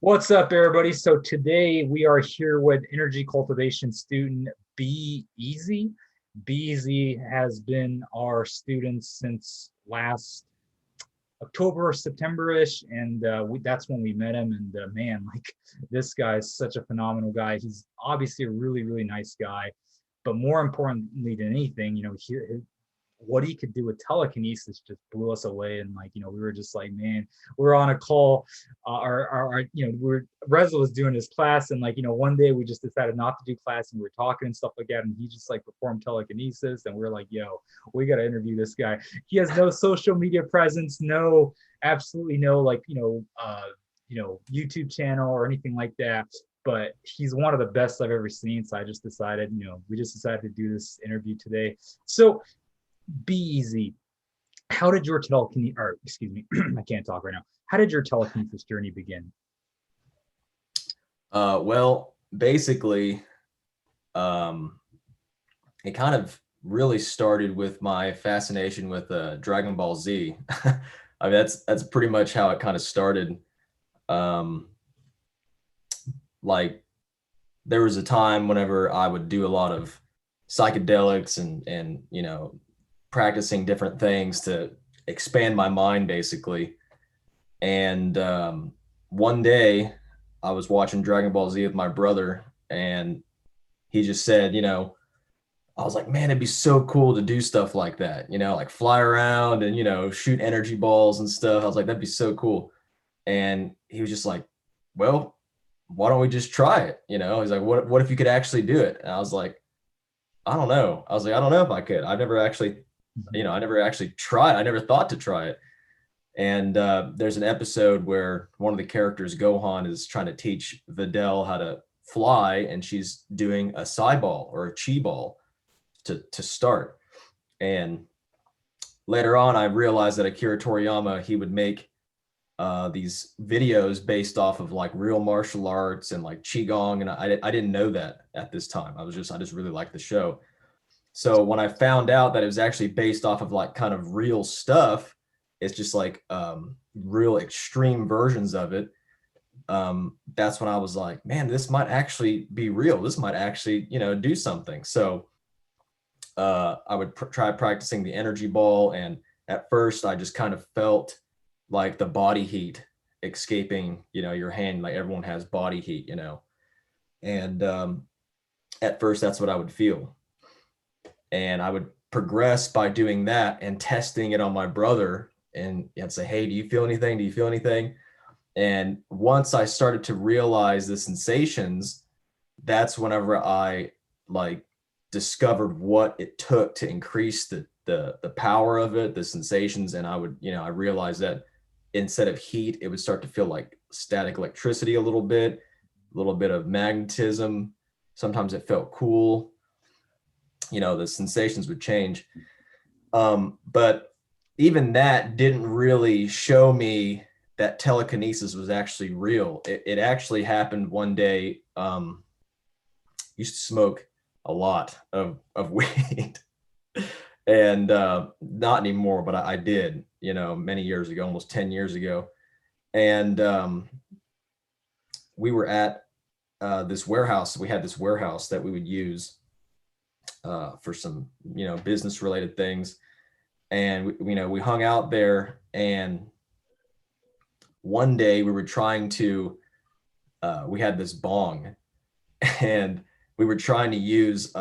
What's up, everybody? So today we are here with Energy Cultivation student Beezy. Beezy has been our student since last October, September-ish, and that's when we met him. And man, like this guy is such a phenomenal guy. He's obviously a really, really nice guy, but more importantly than anything, what he could do with telekinesis just blew us away. And we were just like, man, we're on a call. We're Reza was doing his class, and one day we just decided not to do class, and we were talking and stuff like that, and he just like performed telekinesis, and we are like, yo, we got to interview this guy. He has no social media presence, absolutely no YouTube channel or anything like that. But he's one of the best I've ever seen. So I just decided, we just decided to do this interview today. So Beezy, how did your telekinesis, or excuse me, I can't talk right now. How did your telekinesis journey begin? Well, basically, it kind of really started with my fascination with Dragon Ball Z. I mean, that's pretty much how it kind of started. Like, there was a time whenever I would do a lot of psychedelics and practicing different things to expand my mind, basically. And one day, I was watching Dragon Ball Z with my brother, and he just said, I was like, man, it'd be so cool to do stuff like that, like fly around and, shoot energy balls and stuff. I was like, that'd be so cool. And he was just like, well, why don't we just try it? He's like, what if you could actually do it? And I was like, I don't know. I was like, I don't know if I could. I've never actually, I never actually tried. I never thought to try it. And there's an episode where one of the characters, Gohan, is trying to teach Videl how to fly, and she's doing a Psy ball or a Chi ball to start. And later on, I realized that Akira Toriyama, he would make these videos based off of like real martial arts and like Qigong. And I didn't know that at this time. I just really liked the show. So when I found out that it was actually based off of like kind of real stuff, it's just like real extreme versions of it. That's when I was like, man, this might actually be real. This might actually, do something. So I would try practicing the energy ball. And at first I just kind of felt like the body heat escaping, your hand, like everyone has body heat, and at first that's what I would feel. And I would progress by doing that and testing it on my brother, and I'd say, hey, do you feel anything? Do you feel anything? And once I started to realize the sensations, that's whenever I like discovered what it took to increase the power of it, the sensations. And I would, I realized that instead of heat, it would start to feel like static electricity a little bit of magnetism. Sometimes it felt cool. The sensations would change. But even that didn't really show me that telekinesis was actually real. It actually happened one day. Used to smoke a lot of weed. And not anymore, but I did, many years ago, almost 10 years ago. And we were at this warehouse. We had this warehouse that we would use for some, business related things. And, we hung out there, and one day we were trying to, we had this bong, and we were trying to use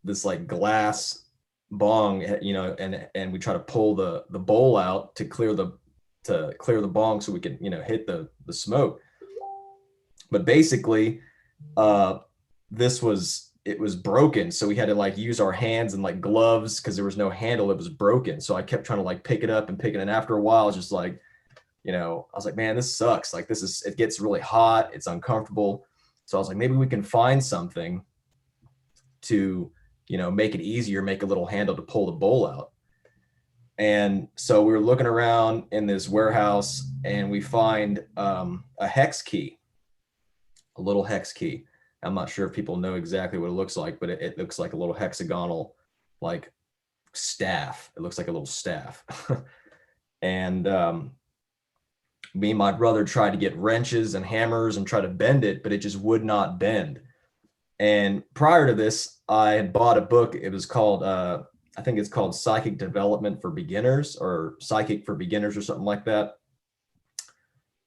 this like glass bong, and we try to pull the bowl out to clear the bong so we can, hit the smoke. But basically, it was broken, so we had to like use our hands and like gloves because there was no handle. It was broken, so I kept trying to like pick it up and pick it, and after a while, it's just like, I was like, man, this sucks. Like it gets really hot. It's uncomfortable. So I was like, maybe we can find something to, make it easier, make a little handle to pull the bowl out. And so we were looking around in this warehouse, and we find a hex key, a little hex key. I'm not sure if people know exactly what it looks like, but it looks like a little hexagonal, like staff. It looks like a little staff. And me and my brother tried to get wrenches and hammers and try to bend it, but it just would not bend. And prior to this, I had bought a book. It was called, I think it's called Psychic Development for Beginners, or Psychic for Beginners, or something like that.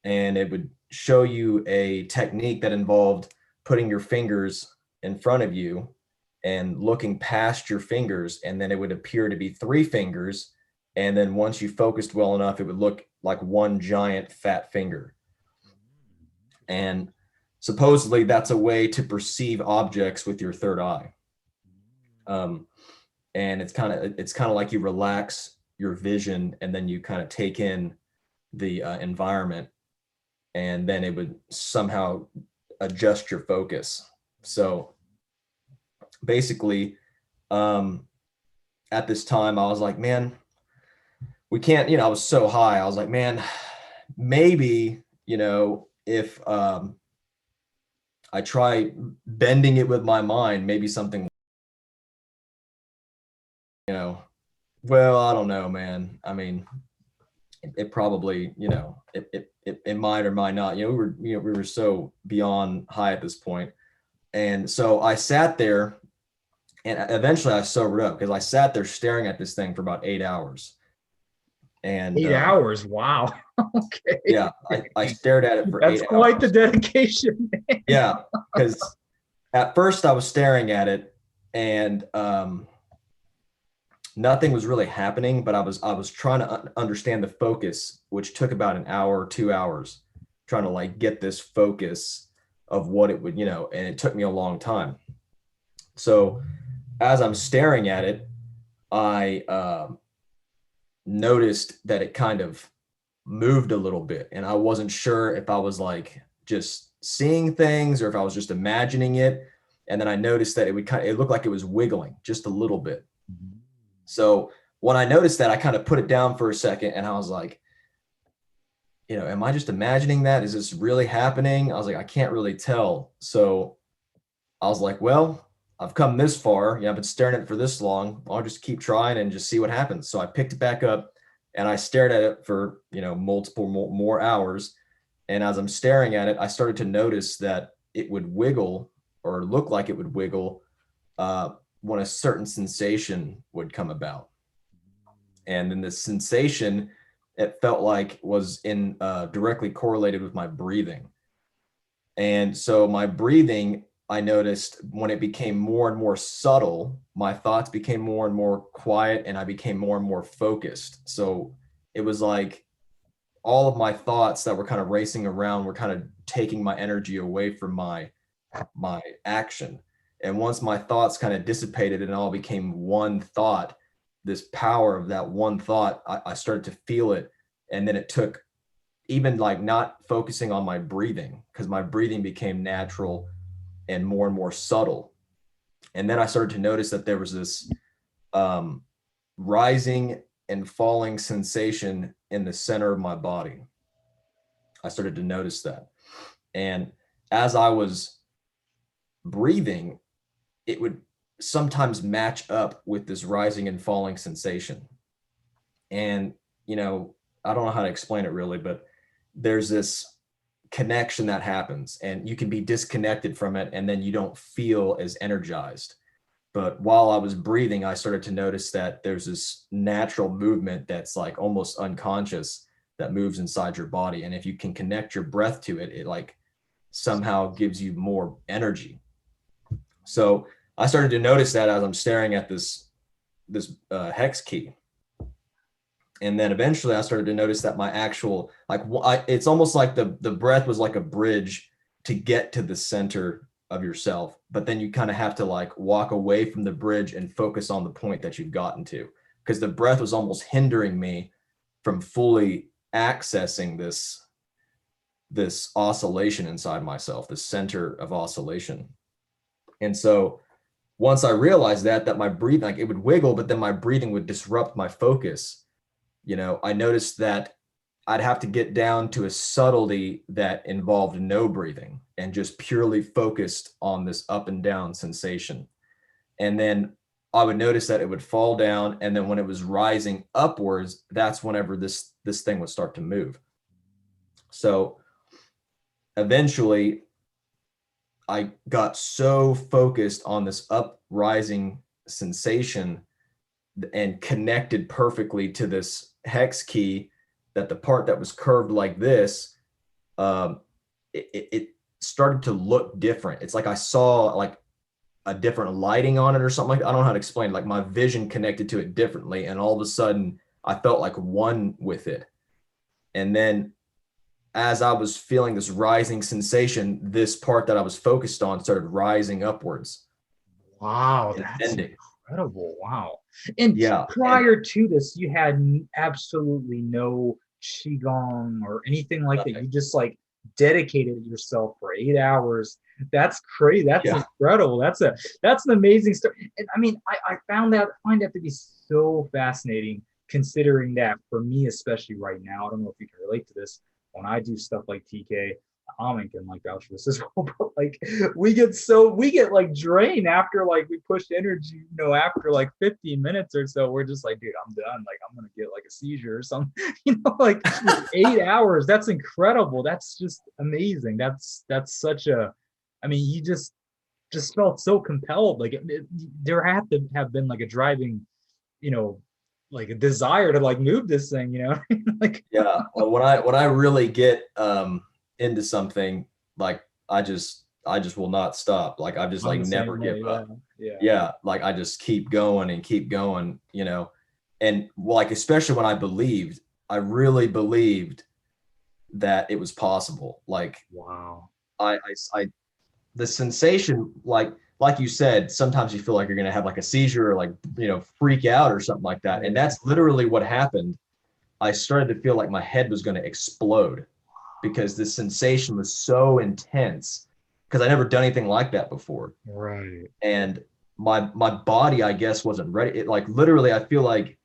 And it would show you a technique that involved putting your fingers in front of you and looking past your fingers, and then it would appear to be 3 fingers. And then once you focused well enough, it would look like one giant fat finger. And supposedly that's a way to perceive objects with your third eye. And it's kind of like you relax your vision, and then you kind of take in the environment, and then it would somehow adjust your focus. So basically, at this time, I was like, man, we can't, I was so high. I was like, man, maybe, if I try bending it with my mind, maybe something, well, I don't know, man. I mean, it probably, it might or might not. We were so beyond high at this point. And so I sat there, and eventually I sobered up, because I sat there staring at this thing for about 8 hours. And 8 hours. Wow. Okay. Yeah, I stared at it for 8 hours. That's quite the dedication. Yeah, because at first I was staring at it, and nothing was really happening, but I was trying to understand the focus, which took about an hour or 2 hours, trying to like get this focus of what it would, and it took me a long time. So as I'm staring at it, I noticed that it kind of moved a little bit, and I wasn't sure if I was like just seeing things or if I was just imagining it. And then I noticed that it looked like it was wiggling just a little bit. So when I noticed that, I kind of put it down for a second, and I was like, am I just imagining that? Is this really happening? I was like, I can't really tell. So I was like, well, I've come this far. I've been staring at it for this long. I'll just keep trying and just see what happens. So I picked it back up, and I stared at it for, multiple more hours. And as I'm staring at it, I started to notice that it would wiggle, or look like it would wiggle, when a certain sensation would come about. And then the sensation, it felt like was directly correlated with my breathing. And so my breathing, I noticed when it became more and more subtle, my thoughts became more and more quiet, and I became more and more focused. So it was like all of my thoughts that were kind of racing around were kind of taking my energy away from my action. And once my thoughts kind of dissipated and all became one thought, this power of that one thought, I started to feel it. And then it took even like not focusing on my breathing, because my breathing became natural and more subtle. And then I started to notice that there was this rising and falling sensation in the center of my body. I started to notice that. And as I was breathing, it would sometimes match up with this rising and falling sensation. And, I don't know how to explain it really, but there's this connection that happens, and you can be disconnected from it, and then you don't feel as energized. But while I was breathing, I started to notice that there's this natural movement that's like almost unconscious that moves inside your body. And if you can connect your breath to it, it like somehow gives you more energy. So I started to notice that as I'm staring at this hex key. And then eventually I started to notice that my actual, it's almost like the breath was like a bridge to get to the center of yourself. But then you kind of have to like walk away from the bridge and focus on the point that you've gotten to, because the breath was almost hindering me from fully accessing this oscillation inside myself, the center of oscillation. And so once I realized that my breathing, like it would wiggle, but then my breathing would disrupt my focus. I noticed that I'd have to get down to a subtlety that involved no breathing and just purely focused on this up and down sensation. And then I would notice that it would fall down. And then when it was rising upwards, that's whenever this thing would start to move. So eventually I got so focused on this uprising sensation and connected perfectly to this hex key that the part that was curved like this, um, it started to look different. It's like I saw like a different lighting on it or something like that. I don't know how to explain. Like my vision connected to it differently, and all of a sudden I felt like one with it. And then as I was feeling this rising sensation, this part that I was focused on started rising upwards Wow, and that's bending. incredible. Wow. And Yeah. And prior to this, you had absolutely no qigong or anything like that. nothing. You just like dedicated yourself for 8 hours. That's crazy. That's Yeah. incredible. That's an amazing story. And I mean, I find that to be so fascinating, considering that for me, especially right now, I don't know if you can relate to this. When I do stuff like TK, Amin can like vouch for this as well, but like we get like drained after like we push energy, after like 15 minutes or so, we're just like, dude, I'm done. Like I'm gonna get like a seizure or something, like 8 hours. That's incredible. That's just amazing. That's such a, I mean, you just felt so compelled. Like there had to have been like a driving, you know, like a desire to like move this thing, like Yeah. Well, when I really get into something, like I just will not stop. Like I just I'm like the never same give way. Yeah, up. yeah. Yeah, like I just keep going and keep going, And like especially when I really believed that it was possible. Like Wow. I the sensation, like you said, sometimes you feel like you're gonna have like a seizure or like freak out or something like that. And Right. that's literally what happened. I started to feel like my head was gonna explode because this sensation was so intense because I never done anything like that before. Right. And my body, I guess, wasn't ready. It like literally, I feel like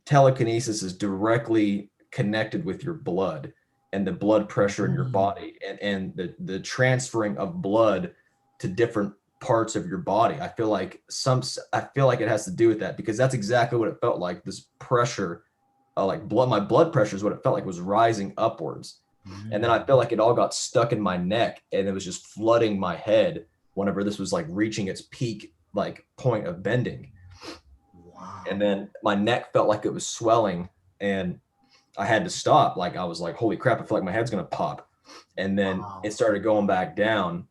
telekinesis is directly connected with your blood and the blood pressure in your Mm. body and the transferring of blood to different parts of your body. I feel like it has to do with that because that's exactly what it felt like. This pressure, like my blood pressure is what it felt like was rising upwards. And then I Mm. felt like it all got stuck in my neck and it was just flooding my head whenever this was like reaching its peak like point of bending. And Wow. then my neck felt like it was swelling and I had to stop. Like I was like, holy crap, I feel like my head's gonna pop. And then it Wow. started going back down.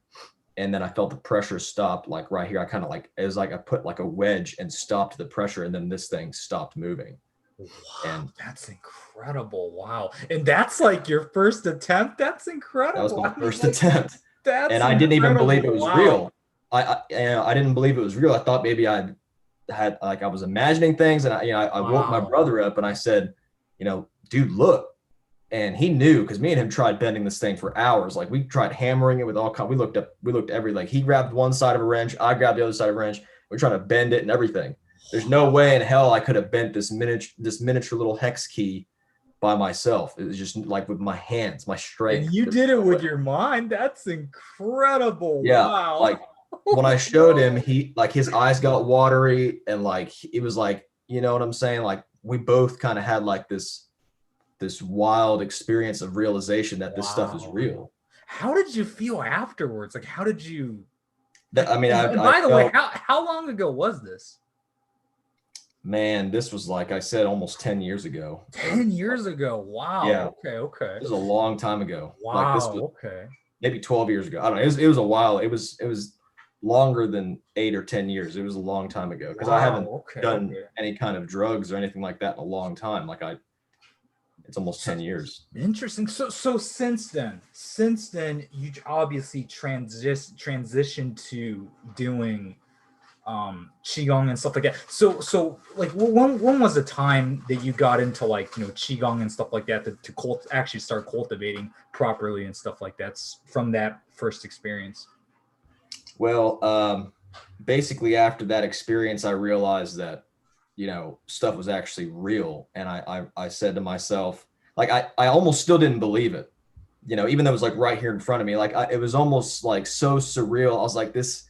And then I felt the pressure stop like right here. I kind of like it was like I put like a wedge and stopped the pressure, and then this thing stopped moving. Wow, And that's incredible. Wow. And that's like your first attempt. That's that was incredible. my I mean, first like, attempt. And that's I didn't even believe it incredible. was Wow. real. I didn't believe it was real. I thought maybe I had like I was imagining things, and I woke my Wow. brother up and I said, dude, look. And he knew because me and him tried bending this thing for hours. Like we tried hammering it with all kind. We looked every like he grabbed one side of a wrench, I grabbed the other side of a wrench. We're trying to bend it and everything. There's no way in hell I could have bent this miniature little hex key by myself. It was just like with my hands, my And strength. you There's did it no way. with your mind. That's incredible. Yeah, Wow. like when I showed him, he like his eyes got watery and like it was like, you know what I'm saying? Like we both kind of had like this wild experience of realization that this stuff is Wow. real. How did you feel afterwards? Like, how did you That like? I mean, And I by the way, felt, how long ago was this? man, this was like I said, almost 10 years ago, or 10 years ago. yeah, Wow. Okay. Okay. this was a long time ago. Like this was Wow. Okay. maybe 12 years ago. I don't know. It was a while. It was longer than 8 or 10 years. It was a long time ago because I haven't Wow. Okay. done Okay. any kind of drugs or anything like that in a long time. It's almost 10 years. Interesting. So since then, you obviously transitioned to doing qigong and stuff like that. So like when was the time that you got into like qigong and stuff like that to actually start cultivating properly and stuff like that from that first experience? Well, basically after that experience, I realized that, stuff was actually real. And I said to myself, like, I almost still didn't believe it, even though it was like right here in front of me, like it was almost like so surreal. I was like, this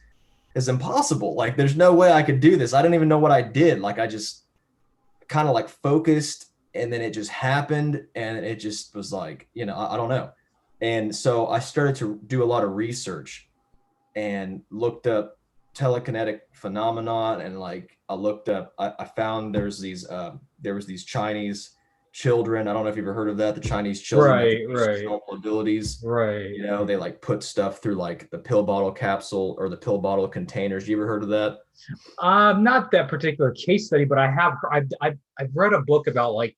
is impossible. Like, there's no way I could do this. I didn't even know what I did. Like, I just kind of like focused and then it just happened, and it just was like, I don't know. And so I started to do a lot of research and looked up telekinetic phenomenon, and like I found there was these Chinese children. I don't know if you've ever heard of that. The Chinese children have Right, these right, normal abilities. right. They like put stuff through like the pill bottle capsule or the pill bottle containers. You ever heard of that? Not that particular case study, but I've read a book about like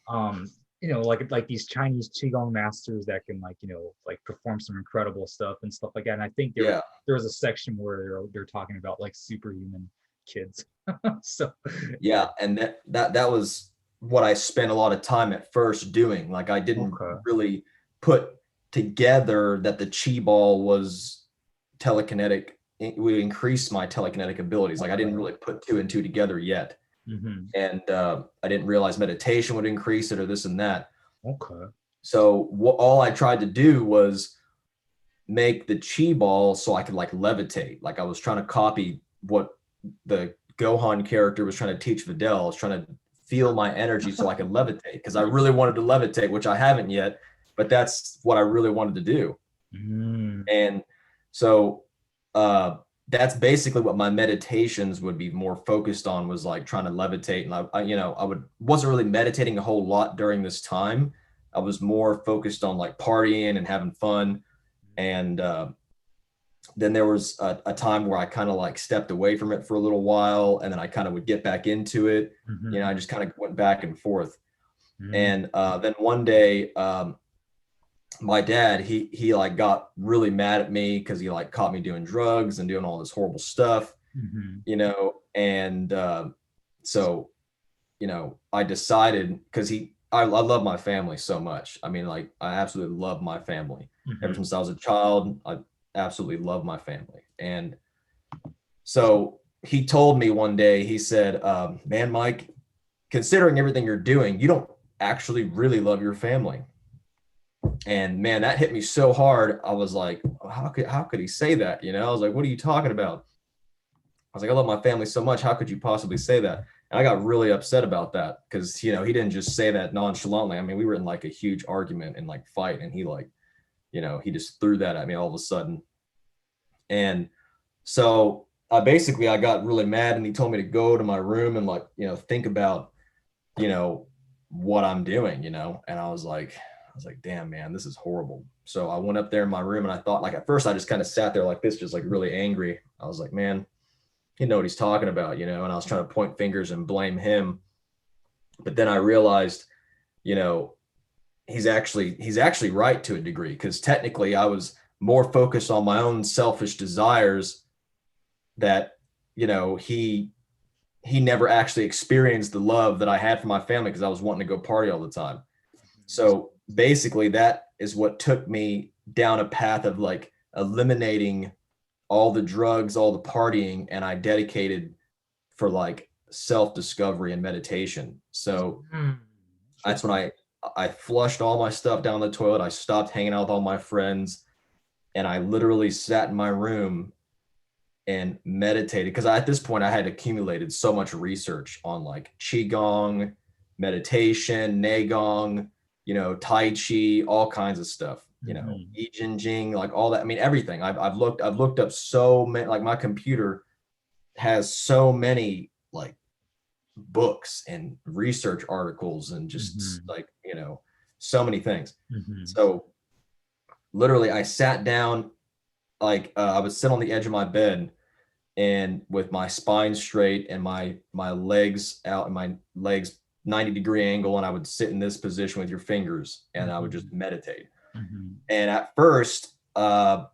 um like these Chinese qigong masters that can like like perform some incredible stuff and stuff like that. And I think Yeah. there was a section where they're talking about like superhuman kids. So yeah. Yeah, and that was what I spent a lot of time at first doing. Like I didn't Okay. really put together that the chi ball was telekinetic. It would increase my telekinetic abilities. Like I didn't Okay. really put two and two together yet, Mm-hmm. and I didn't realize meditation would increase it or this and that. Okay. So all I tried to do was make the chi ball so I could like levitate. Like I was trying to copy what the Gohan character was trying to teach Videl. I was trying to feel my energy so I could levitate because I really wanted to levitate, which I haven't yet, but that's what I really wanted to do. Mm. And so uh, that's basically what my meditations would be more focused on, was like trying to levitate. And wasn't really meditating a whole lot during this time. I was more focused on like partying and having fun. And then there was a time where I kind of like stepped away from it for a little while, and then I kind of would get back into it. Mm-hmm. I just kind of went back and forth. Mm-hmm. And then one day, my dad, he like got really mad at me because he like caught me doing drugs and doing all this horrible stuff, Mm-hmm. and so I decided, because I love my family so much. I mean, like I absolutely love my family. Ever Mm-hmm. since I was a child, I absolutely love my family. And so he told me one day, he said, man, Mike, considering everything you're doing, you don't actually really love your family. And man, that hit me so hard. I was like, how could he say that? I was like, what are you talking about? I was like, I love my family so much. How could you possibly say that? And I got really upset about that because, he didn't just say that nonchalantly. I mean, we were in like a huge argument and like fight, and he like, he just threw that at me all of a sudden. And so I got really mad, and he told me to go to my room and like, think about, you know, what I'm doing, and I was like, damn, man, this is horrible. So I went up there in my room, and I thought, like, at first I just kind of sat there like this, just like really angry. I was like, man, you know what he's talking about, and I was trying to point fingers and blame him. But then I realized, you know, he's actually right to a degree, because technically I was more focused on my own selfish desires, that, he never actually experienced the love that I had for my family, because I was wanting to go party all the time. So basically that is what took me down a path of like eliminating all the drugs, all the partying, and I dedicated for like self-discovery and meditation. So Mm. that's when I flushed all my stuff down the toilet. I stopped hanging out with all my friends, and I literally sat in my room and meditated, because at this point I had accumulated so much research on like qigong, meditation, neigong, tai chi, all kinds of stuff, Mm-hmm. I Ching Jing, like all that. I mean, everything. I've looked up so many. Like my computer has so many like books and research articles and just Mm-hmm. like so many things. Mm-hmm. So literally, I sat down, like I would sit on the edge of my bed, and with my spine straight and my legs out, and my legs 90-degree angle, and I would sit in this position with your fingers, and I would Mm-hmm. just meditate. Mm-hmm. And at first, I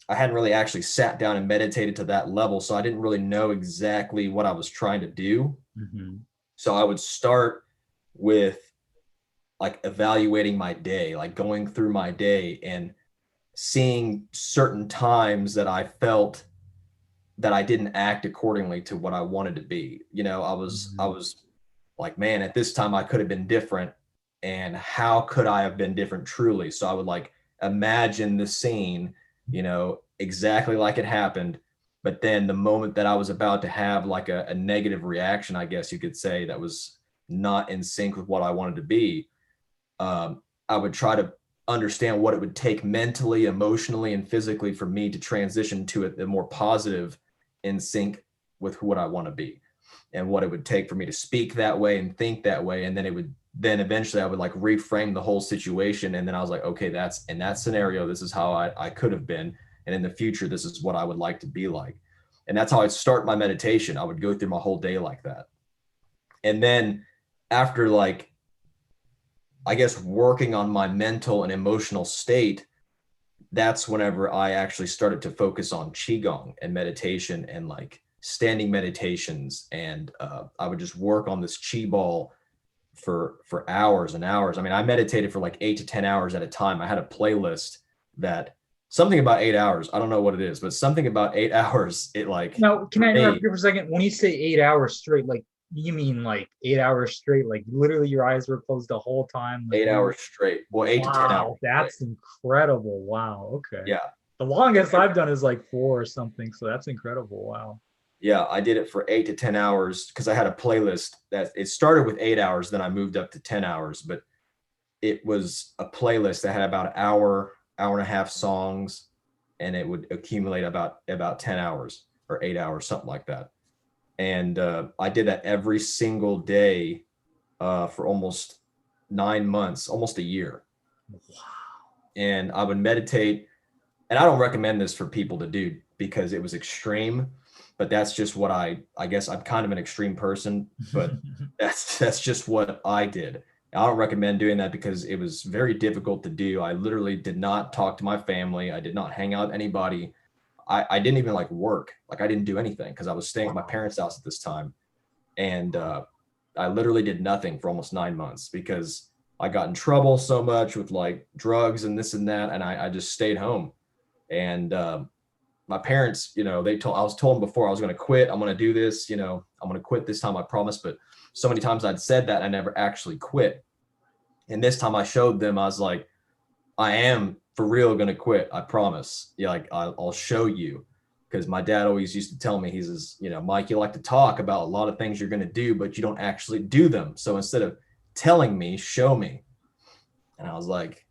hadn't really actually sat down and meditated to that level, so I didn't really know exactly what I was trying to do. Mm-hmm. So I would start with like evaluating my day, like going through my day and seeing certain times that I felt that I didn't act accordingly to what I wanted to be. I was like, man, at this time I could have been different, and how could I have been different truly? So I would like imagine the scene, exactly like it happened. But then the moment that I was about to have like a negative reaction, I guess you could say, that was not in sync with what I wanted to be, I would try to understand what it would take mentally, emotionally, and physically for me to transition to a more positive, in sync with what I want to be, and what it would take for me to speak that way and think that way. And then eventually I would like reframe the whole situation. And then I was like, okay, that's in that scenario, this is how I could have been. And in the future, this is what I would like to be like. And that's how I'd start my meditation. I would go through my whole day like that. And then after like, I guess, working on my mental and emotional state, that's whenever I actually started to focus on Qigong and meditation and like standing meditations. And I would just work on this Qi ball for hours and hours. I mean, I meditated for like 8 to 10 hours at a time. I had a playlist that something about 8 hours. I don't know what it is, but something about 8 hours. It like, Now, can for I interrupt me, you for a second? When you say 8 hours straight, like you mean like 8 hours straight, like literally your eyes were closed the whole time? Like 8 hours straight. Well, 8 to 10 hours wow, straight. that's incredible. Wow. Okay. Yeah. The longest I've done is like 4 or something. So that's incredible. Wow. Yeah, I did it for 8 to 10 hours because I had a playlist that it started with 8 hours, then I moved up to 10 hours, but it was a playlist that had about an hour, hour and a half songs, and it would accumulate about 10 hours or 8 hours, something like that. And I did that every single day for almost 9 months, almost a year. Wow. And I would meditate, and I don't recommend this for people to do because it was extreme, but that's just what I guess I'm kind of an extreme person, but that's just what I did. I don't recommend doing that because it was very difficult to do. I literally did not talk to my family. I did not hang out with anybody. I didn't even like work. Like I didn't do anything because I was staying at my parents' house at this time. And I literally did nothing for almost 9 months because I got in trouble so much with like drugs and this and that. And I just stayed home. And my parents, I was told them before I was going to quit. I'm going to do this, I'm going to quit this time, I promise. But so many times I'd said that I never actually quit. And this time I showed them, I was like, I am for real going to quit. I promise. Yeah, like I'll show you. Because my dad always used to tell me, he says, Mike, you like to talk about a lot of things you're going to do, but you don't actually do them. So instead of telling me, show me. And I was like,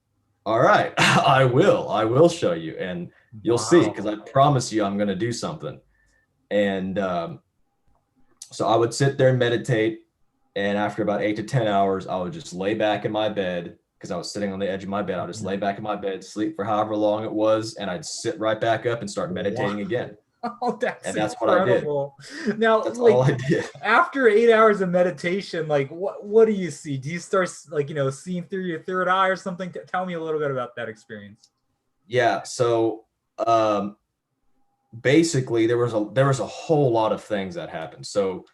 all right, I will show you. And you'll see, because Wow. I promise you I'm going to do something. And so I would sit there and meditate. And after about 8 to 10 hours, I would just lay back in my bed because I was sitting on the edge of my bed. I'll just lay back in my bed, sleep for however long it was, and I'd sit right back up and start meditating again. Oh, that's And that's what I did. incredible. Now, That's like all I did. after 8 hours of meditation, like what do you see? Do you start like seeing through your third eye or something? Tell me a little bit about that experience. Yeah. So basically, there was a whole lot of things that happened. So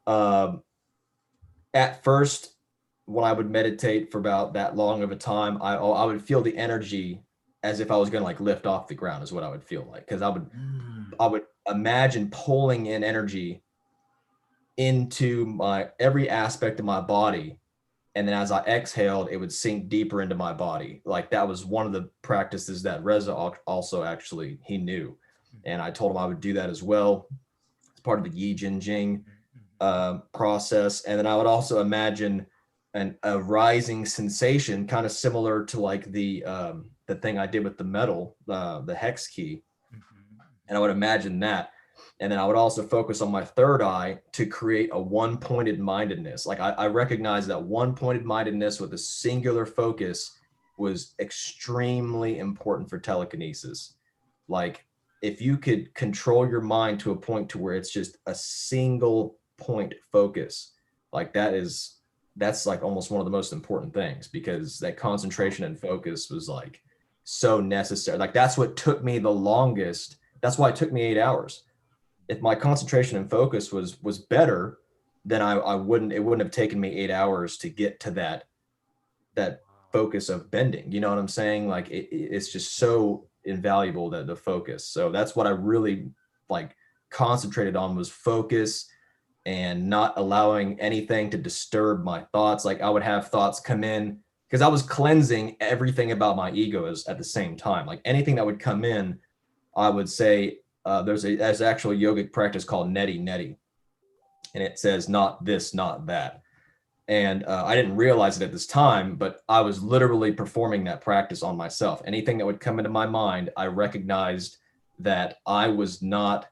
um, at first, when I would meditate for about that long of a time, I would feel the energy as if I was going to like lift off the ground is what I would feel like, because I would imagine pulling in energy into my every aspect of my body, and then as I exhaled, it would sink deeper into my body. Like that was one of the practices that Reza also actually he knew, and I told him I would do that as well. It's part of the Yi Jin Jing process. And then I would also imagine a rising sensation, kind of similar to like the thing I did with the metal, the hex key. And I would imagine that. And then I would also focus on my third eye to create a one-pointed mindedness. Like I recognize that one-pointed mindedness with a singular focus was extremely important for telekinesis. Like if you could control your mind to a point to where it's just a single point focus, like that's like almost one of the most important things, because that concentration and focus was like so necessary. Like that's what took me the longest. That's why it took me 8 hours. If my concentration and focus was better, then I wouldn't it wouldn't have taken me 8 hours to get to that focus of bending. You know what I'm saying? Like it's just so invaluable, that the focus. So that's what I really like concentrated on, was focus and not allowing anything to disturb my thoughts. Like I would have thoughts come in because I was cleansing everything about my ego at the same time. Like anything that would come in, I would say there's actual yogic practice called neti neti, and it says not this, not that. And I didn't realize it at this time, but I was literally performing that practice on myself. Anything that would come into my mind, I recognized that I was not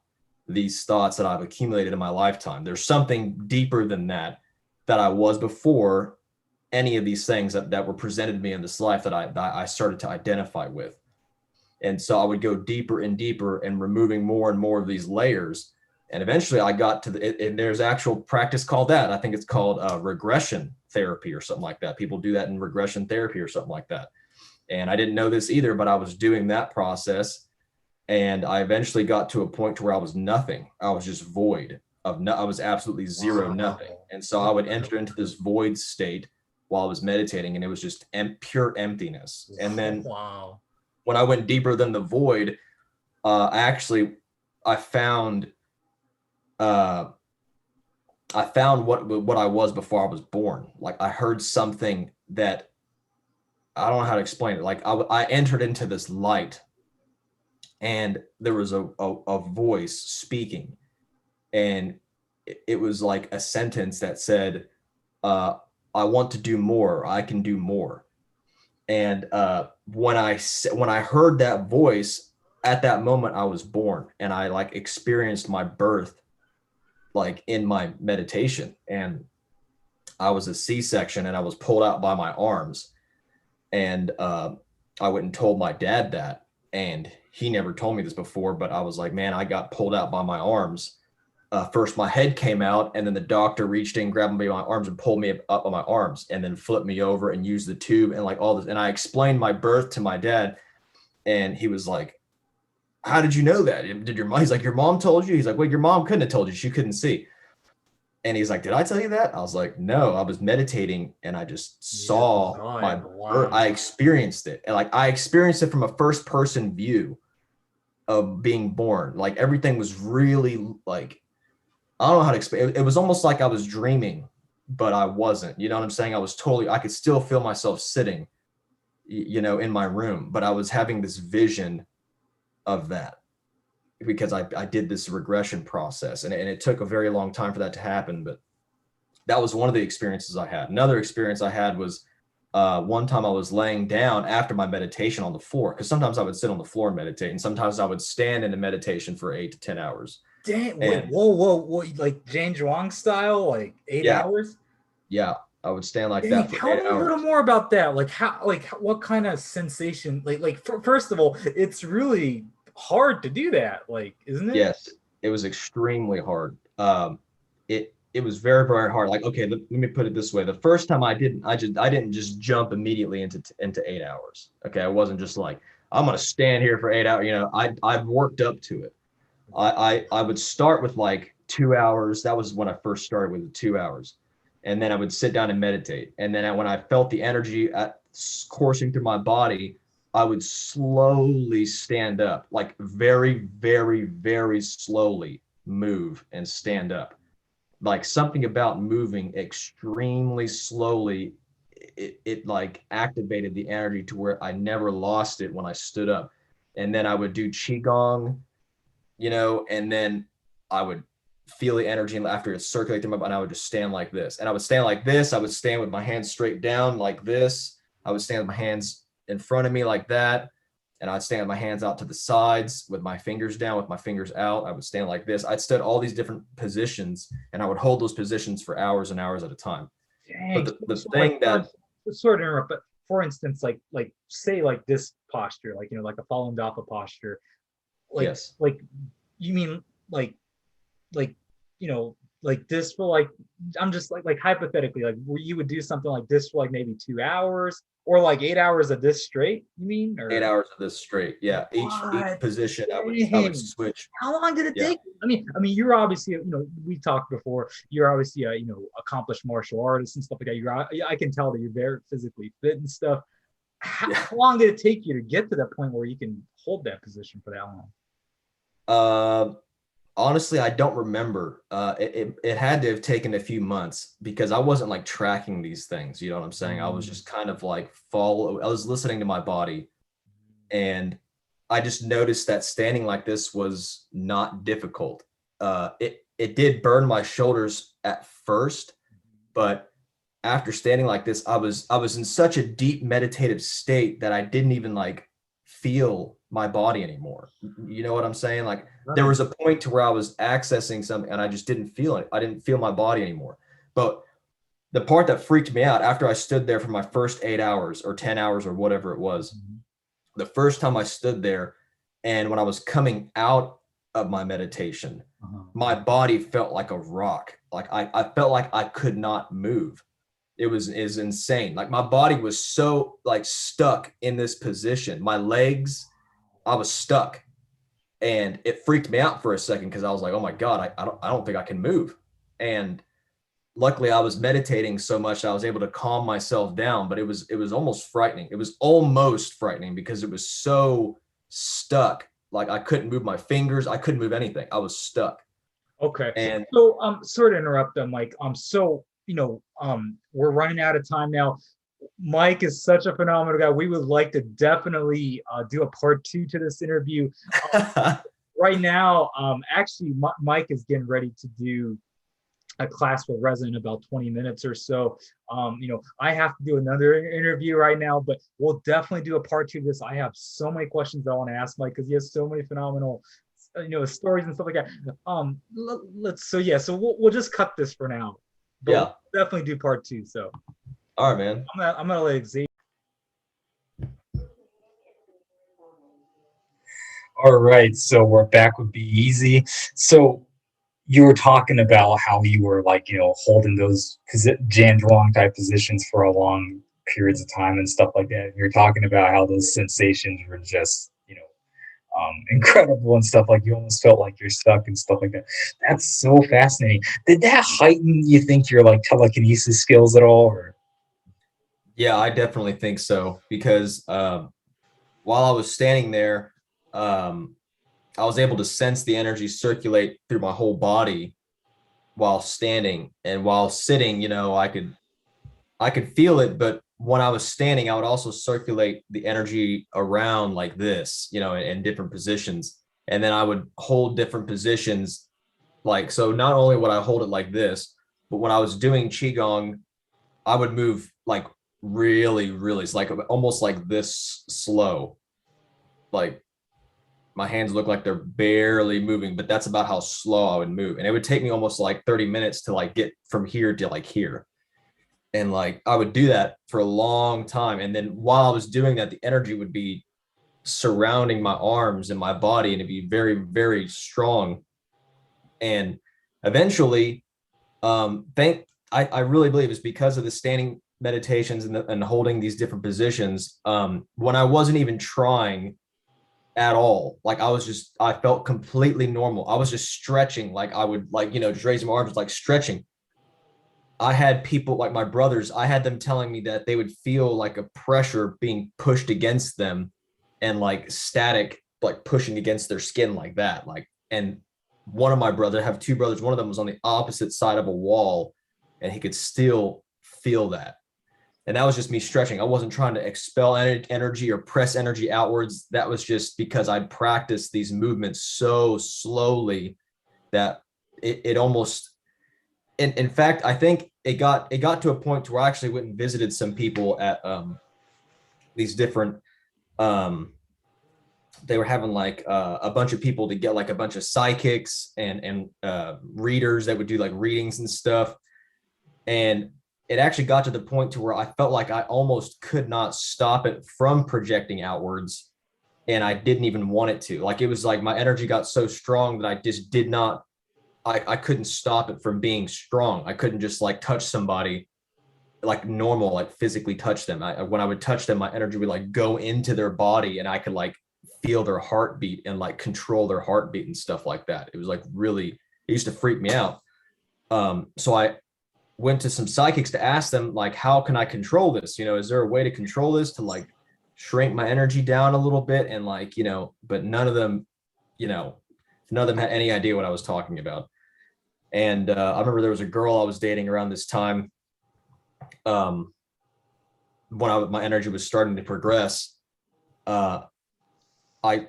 these thoughts that I've accumulated in my lifetime. There's something deeper than that I was before any of these things that were presented to me in this life that I started to identify with. And so I would go deeper and deeper and removing more and more of these layers. And eventually I got to and there's actual practice called that. I think it's called regression therapy or something like that. People do that in regression therapy or something like that. And I didn't know this either, but I was doing that process. And I eventually got to a point to where I was nothing. I was just void of I was absolutely zero, nothing. And so I would enter into this void state while I was meditating, and it was just pure emptiness. And then when I went deeper than the void, I found what I was before I was born. Like I heard something that I don't know how to explain it. Like I entered into this light, and there was a voice speaking, and it was like a sentence that said, "I want to do more. I can do more." And when I heard that voice, at that moment I was born, and I like experienced my birth like in my meditation. And I was a C-section, and I was pulled out by my arms. And I went and told my dad that, and he never told me this before, but I was like, man, I got pulled out by my arms. First my head came out, and then the doctor reached in, grabbed me by my arms and pulled me up on my arms, and then flipped me over and used the tube and like all this. And I explained my birth to my dad, and he was like, how did you know that? Did your mom? He's like, your mom told you? He's like, well, your mom couldn't have told you. She couldn't see. And he's like, did I tell you that? I was like, no, I was meditating, and I just saw my birth. I experienced it. And like, I experienced it from a first person view of being born. Like everything was really like, I don't know how to explain it. It was almost like I was dreaming, but I wasn't. You know what I'm saying? I could still feel myself sitting, in my room, but I was having this vision of that because I did this regression process, and it took a very long time for that to happen. But that was one of the experiences I had. Another experience I had was one time I was laying down after my meditation on the floor, because sometimes I would sit on the floor and meditate, and sometimes I would stand in a meditation for 8 to 10 hours. Damn! Wait, whoa! Like Jane Zhuang style, like 8 hours? Yeah, I would stand like Dang, that for tell 8 me a little hours. more about that. Like how, like what kind of sensation? First of all, it's really hard to do that. Like, isn't it? Yes, it was extremely hard. It was very, very hard. Like, okay, let me put it this way. The first time I didn't just jump immediately into 8 hours. Okay, I wasn't just like, I'm gonna stand here for 8 hours. I've worked up to it. I would start with like 2 hours. That was when I first started with the 2 hours. And then I would sit down and meditate. And then when I felt the energy coursing through my body, I would slowly stand up, like very, very, very slowly move and stand up. Like something about moving extremely slowly, it like activated the energy to where I never lost it when I stood up. And then I would do Qigong, and then I would feel the energy after it circulated through my body. I would just stand like this. And I would stand like this. I would stand with my hands straight down like this. I would stand with my hands in front of me like that. And I'd stand with my hands out to the sides with my fingers down, with my fingers out. I would stand like this. I'd stand all these different positions, and I would hold those positions for hours and hours at a time. Dang. But the So thing that, sort of interrupt, but for instance, like say like this posture, like like a fallen Dappa posture, like yes, like you mean like like this for like, I'm just like hypothetically, like where you would do something like this for like maybe 2 hours or like 8 hours of this straight, you mean? 8 hours of this straight. Yeah. Each What? position I would Dang. switch. How long did it Yeah. take? I mean, you're obviously, we talked before. You're obviously a, accomplished martial artist and stuff like that. I can tell that you're very physically fit and stuff. Yeah. How long did it take you to get to that point where you can hold that position for that long? Uh, Honestly, I don't remember. It had to have taken a few months because I wasn't like tracking these things. You know what I'm saying? I was just kind of like I was listening to my body, and I just noticed that standing like this was not difficult. It did burn my shoulders at first, but after standing like this, I was in such a deep meditative state that I didn't even like feel my body anymore. You know what I'm saying? Like there Right. was a point to where I was accessing something and I just didn't feel it. I didn't feel my body anymore. But the part that freaked me out after I stood there for my first 8 hours or 10 hours or whatever it was, Mhm. the first time I stood there and when I was coming out of my meditation, Uh-huh. my body felt like a rock. Like I felt like I could not move. It was is insane. Like my body was so like stuck in this position. My legs, I was stuck. And it freaked me out for a second because I was like, oh my God, I don't think I can move. And luckily I was meditating so much that I was able to calm myself down, but it was almost frightening. It was almost frightening because it was so stuck. Like I couldn't move my fingers, I couldn't move anything. I was stuck. Okay. And So sorry to interrupt them, Mike. So we're running out of time now. Mike is such a phenomenal guy. We would like to definitely do a part two to this interview. Right now, actually, Mike is getting ready to do a class with Reza in about 20 minutes or so. I have to do another interview right now, but we'll definitely do a part two of this. I have so many questions that I want to ask Mike because he has so many phenomenal, stories and stuff like that. So we'll just cut this for now, but we'll yeah. definitely do part two. So All right, man. I'm gonna let Xavier. All right, so we're back with Beezy. So you were talking about how you were like, holding those Jan Duong type positions for a long periods of time and stuff like that. You're talking about how those sensations were just, incredible and stuff. Like you almost felt like you're stuck and stuff like that. That's so fascinating. Did that heighten, you think, your like telekinesis skills at all? Or Yeah, I definitely think so because while I was standing there, um, I was able to sense the energy circulate through my whole body while standing, and while sitting, I could feel it, but when I was standing, I would also circulate the energy around like this, in different positions. And then I would hold different positions. Like, so not only would I hold it like this, but when I was doing Qigong, I would move like really, really, it's like almost like this slow. Like my hands look like they're barely moving, but that's about how slow I would move. And it would take me almost like 30 minutes to like get from here to like here. And like I would do that for a long time. And then while I was doing that, the energy would be surrounding my arms and my body, and it'd be very, very strong. And eventually, I really believe it's because of the standing meditations and holding these different positions. When I wasn't even trying at all, like I felt completely normal. I was just stretching, like I would like, just raise my arms, like stretching. I had people like my brothers, I had them telling me that they would feel like a pressure being pushed against them and like static, like pushing against their skin like that. Like, and one of my brothers, I have two brothers, one of them was on the opposite side of a wall and he could still feel that. And that was just me stretching. I wasn't trying to expel energy or press energy outwards. That was just because I'd practiced these movements so slowly that it almost, in fact, I think it got to a point where I actually went and visited some people at these different um they were having like a bunch of people to get like a bunch of psychics and readers that would do like readings and stuff. And it actually got to the point to where I felt like I almost could not stop it from projecting outwards, and I didn't even want it to. Like it was like my energy got so strong that I just did not I couldn't stop it from being strong. I couldn't just like touch somebody like normal, like physically touch them. When I would touch them, my energy would like go into their body and I could like feel their heartbeat and like control their heartbeat and stuff like that. It was like really, it used to freak me out. So I went to some psychics to ask them like, how can I control this? Is there a way to control this to like shrink my energy down a little bit? And like, but you know, none of them had any idea what I was talking about. And I remember there was a girl I was dating around this time, um, when my energy was starting to progress. Uh, I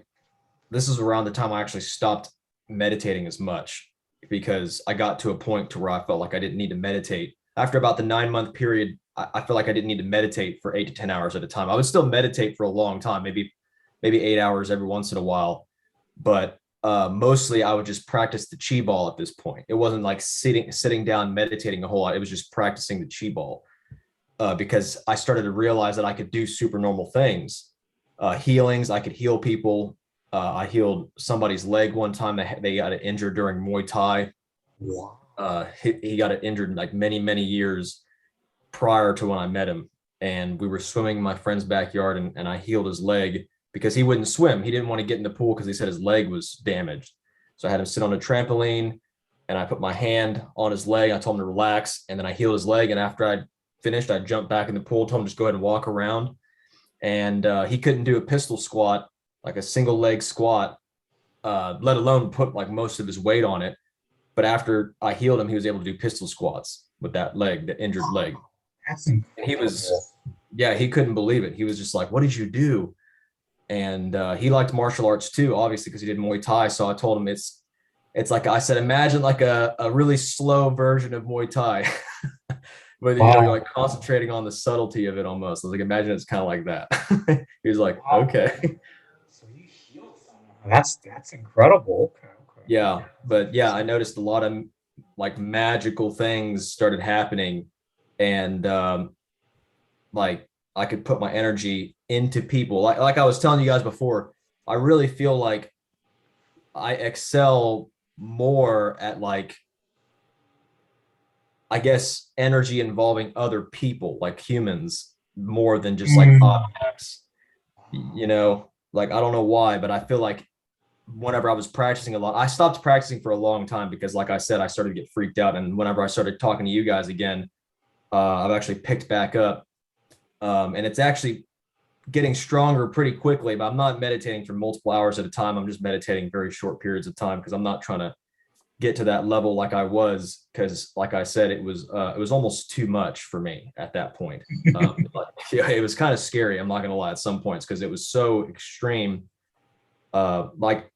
This is around the time I actually stopped meditating as much because I got to a point to where I felt like I didn't need to meditate. after about the 9 month period, I feel like I didn't need to meditate for 8 to 10 hours at a time. I would still meditate for a long time, maybe 8 hours every once in a while, but mostly I would just practice the chi ball at this point. It wasn't like sitting down meditating a whole lot. It was just practicing the chi ball, because I started to realize that I could do super normal things, healings. I could heal people. I healed somebody's leg one time. They got it injured during Muay Thai. Wow. He got it injured like many years prior to when I met him. And we were swimming in my friend's backyard, and I healed his leg because he wouldn't swim. He didn't want to get in the pool because he said his leg was damaged. So I had him sit on a trampoline, and I put my hand on his leg. I told him to relax, and then I healed his leg. And after I finished, I jumped back in the pool, told him just go ahead and walk around. And he couldn't do a pistol squat, like a single leg squat, let alone put like most of his weight on it. But after I healed him, he was able to do pistol squats with that leg, the injured leg. That's incredible. And he was, yeah, he couldn't believe it. He was just like, "What did you do?" And he liked martial arts too, obviously, because he did Muay Thai. So I told him it's like I said, imagine like a really slow version of Muay Thai, but Wow. you're like concentrating on the subtlety of it almost. I was like, imagine it's kind of like that. He was like, Wow. okay. So you healed someone. That's incredible. Okay, okay. Yeah, but yeah, I noticed a lot of like magical things started happening, and like I could put my energy into people. Like I was telling you guys before, I really feel like I excel more at like, I guess, energy involving other people, like humans, more than just like objects. Like I don't know why, but I feel like whenever I was practicing a lot, I stopped practicing for a long time because, like I said, I started to get freaked out. And whenever I started talking to you guys again, I've actually picked back up, and it's actually getting stronger pretty quickly. But I'm not meditating for multiple hours at a time. I'm just meditating very short periods of time because I'm not trying to get to that level like I was, because, like I said, it was almost too much for me at that point. Yeah, it was kind of scary. I'm not gonna lie at some points because it was so extreme. Like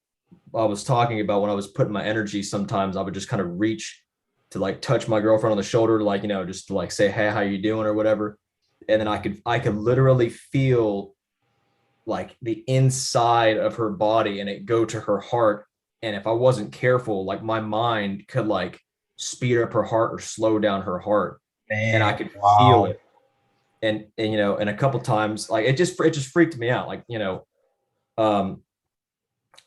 I was talking about, when I was putting my energy, sometimes I would just kind of reach to like touch my girlfriend on the shoulder, like, just to like say, "Hey, how you doing?" or whatever. And then I could literally feel like the inside of her body and it go to her heart. And if I wasn't careful, like my mind could like speed up her heart or slow down her heart, and I Man, could feel wow. it. And a couple times, like it just freaked me out. Um,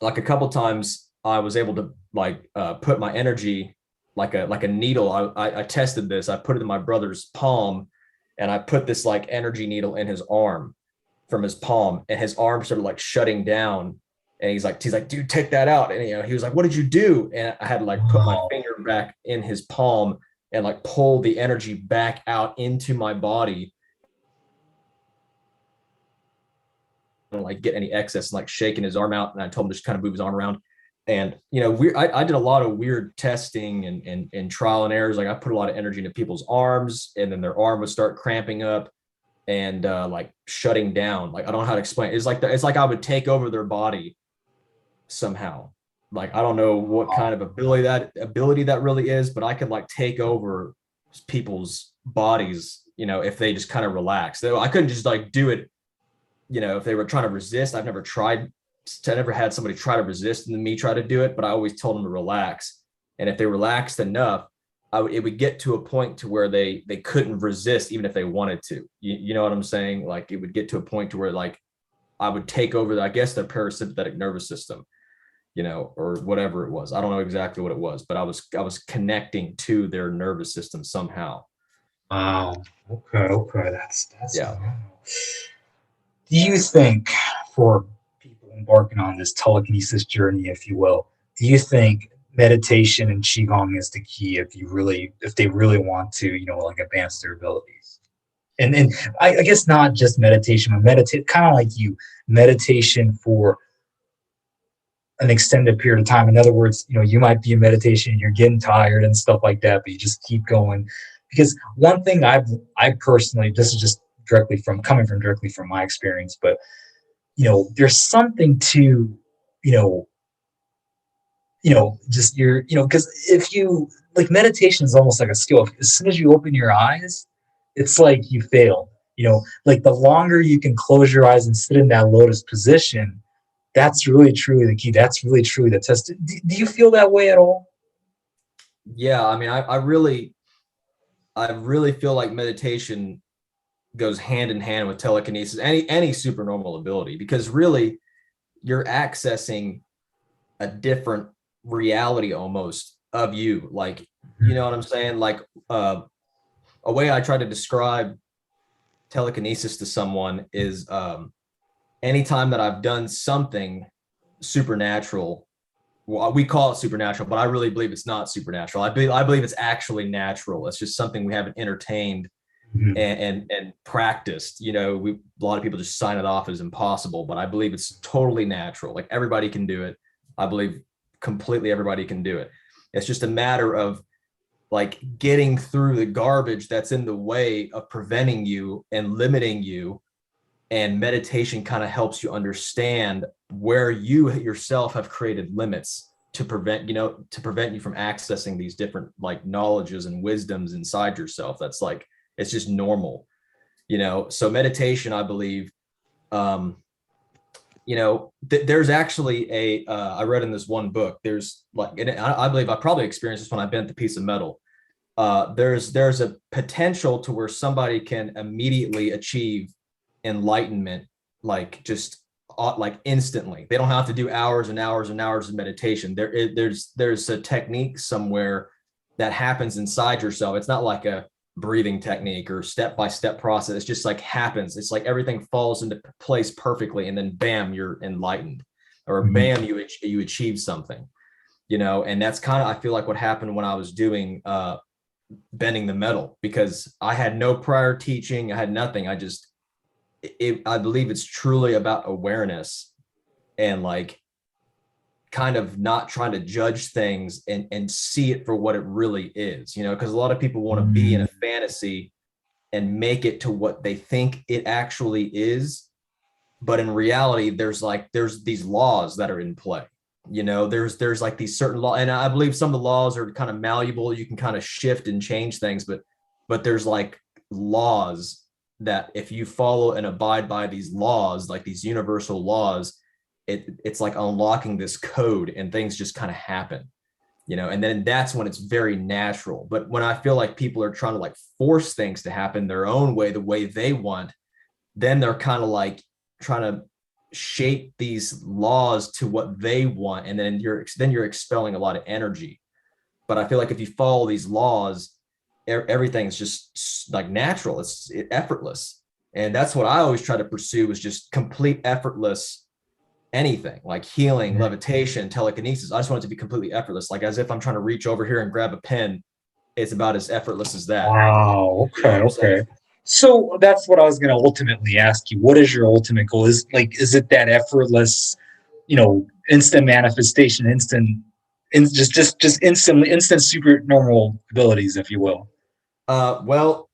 like a couple times I was able to like put my energy like a needle. I tested this. I put it in my brother's palm, and I put this like energy needle in his arm from his palm, and his arm started like shutting down. And he's like, "Dude, take that out." And he was like, "What did you do?" And I had to like put my Wow. finger back in his palm and like pull the energy back out into my body, and like get any excess, and like shaking his arm out. And I told him to just kind of move his arm around. And I did a lot of weird testing and trial and errors. Like I put a lot of energy into people's arms, and then their arm would start cramping up and like shutting down. Like I don't know how to explain it. It's like I would take over their body somehow. Like I don't know what kind of ability that really is, but I could like take over people's bodies, if they just kind of relax. Though I couldn't just like do it, if they were trying to resist. I never had somebody try to resist and then me try to do it, but I always told them to relax. And if they relaxed enough, it would get to a point to where they couldn't resist even if they wanted to. You know what I'm saying? Like it would get to a point to where like I would take over, I guess, their parasympathetic nervous system, or whatever it was. I don't know exactly what it was, but I was connecting to their nervous system somehow. Wow. Okay, okay. That's Yeah. wow. Do you think, for people embarking on this telekinesis journey, if you will, do you think meditation and qigong is the key if they really want to, like advance their abilities? And I guess not just meditation, but meditate kind of like meditation for an extended period of time. In other words, you might be in meditation and you're getting tired and stuff like that, but you just keep going. Because one thing I personally, this is just directly from my experience, but there's something to, you know, just because if you like meditation is almost like a skill. As soon as you open your eyes, it's like you failed. You know, like the longer you can close your eyes and sit in that lotus position, that's really truly the key. That's really truly the test. Do you feel that way at all? Yeah, I mean, I really feel like meditation goes hand in hand with telekinesis, any supernormal ability, because really you're accessing a different reality almost of you. Like, you know what I'm saying? Like, a way I try to describe telekinesis to someone is anytime that I've done something supernatural. Well, we call it supernatural, but I really believe it's not supernatural. I believe it's actually natural. It's just something we haven't entertained Mhm. and practiced. You know, a lot of people just sign it off as impossible, but I believe it's totally natural. Like everybody can do it. I believe completely everybody can do it. It's just a matter of like getting through the garbage that's in the way of preventing you and limiting you. And meditation kind of helps you understand where you yourself have created limits to prevent, to prevent you from accessing these different like knowledges and wisdoms inside yourself. That's like, it's just normal, So meditation, I believe, um, there's actually I read in this one book, there's like, and I believe I probably experienced this when I bent the piece of metal. There's a potential to where somebody can immediately achieve enlightenment, like just like instantly. They don't have to do hours and hours and hours of meditation. There's a technique somewhere that happens inside yourself. It's not like a breathing technique or step-by-step process. It's just like happens. It's like everything falls into place perfectly, and then bam, you're enlightened, or Mhm. bam, you achieve something. And that's kind of, I feel like, what happened when I was doing bending the metal, because I had no prior teaching. I had nothing. I believe it's truly about awareness and like kind of not trying to judge things and see it for what it really is, because a lot of people want to be in Mm. a fantasy and make it to what they think it actually is. But in reality, there's these laws that are in play. There's like these certain law, and I believe some of the laws are kind of malleable. You can kind of shift and change things, but there's like laws that if you follow and abide by these laws, like these universal laws, it's like unlocking this code, and things just kind of happen. And then that's when it's very natural. But when I feel like people are trying to like force things to happen their own way, the way they want, then they're kind of like trying to shape these laws to what they want, and then you're expelling a lot of energy. But I feel like if you follow these laws, everything's just like natural. It's effortless, and that's what I always try to pursue, is just complete effortless anything, like healing, levitation, telekinesis. I just want it to be completely effortless, like as if I'm trying to reach over here and grab a pen. It's about as effortless as that. Wow. You know Okay. what I'm saying? Okay. So that's what I was going to ultimately ask you. What is your ultimate goal? Is it that effortless, instant manifestation, just instantly, instant super normal abilities, if you will? Well,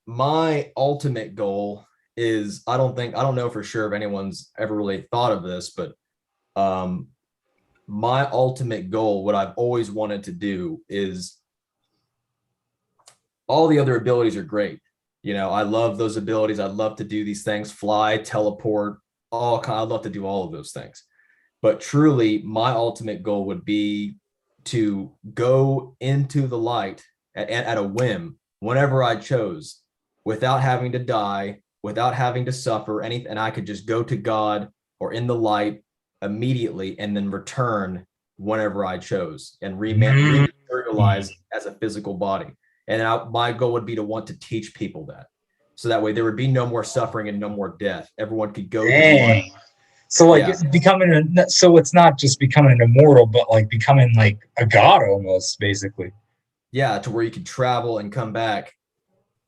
my ultimate goal is, I don't know for sure if anyone's ever really thought of this, but um, my ultimate goal, what I've always wanted to do, is all the other abilities are great. I love those abilities. I'd love to do these things, fly, teleport, I'd love to do all of those things. But truly, my ultimate goal would be to go into the light at a whim, whenever I chose, without having to die, without having to suffer anything. And I could just go to God or in the light immediately, and then return whenever I chose, and Mm. rematerialize as a physical body. And my goal would be to want to teach people that. So that way there would be no more suffering and no more death. Everyone could go to the light. Dang. So like Yeah. so it's not just becoming an immortal, but like becoming like a god almost, basically. Yeah, to where you could travel and come back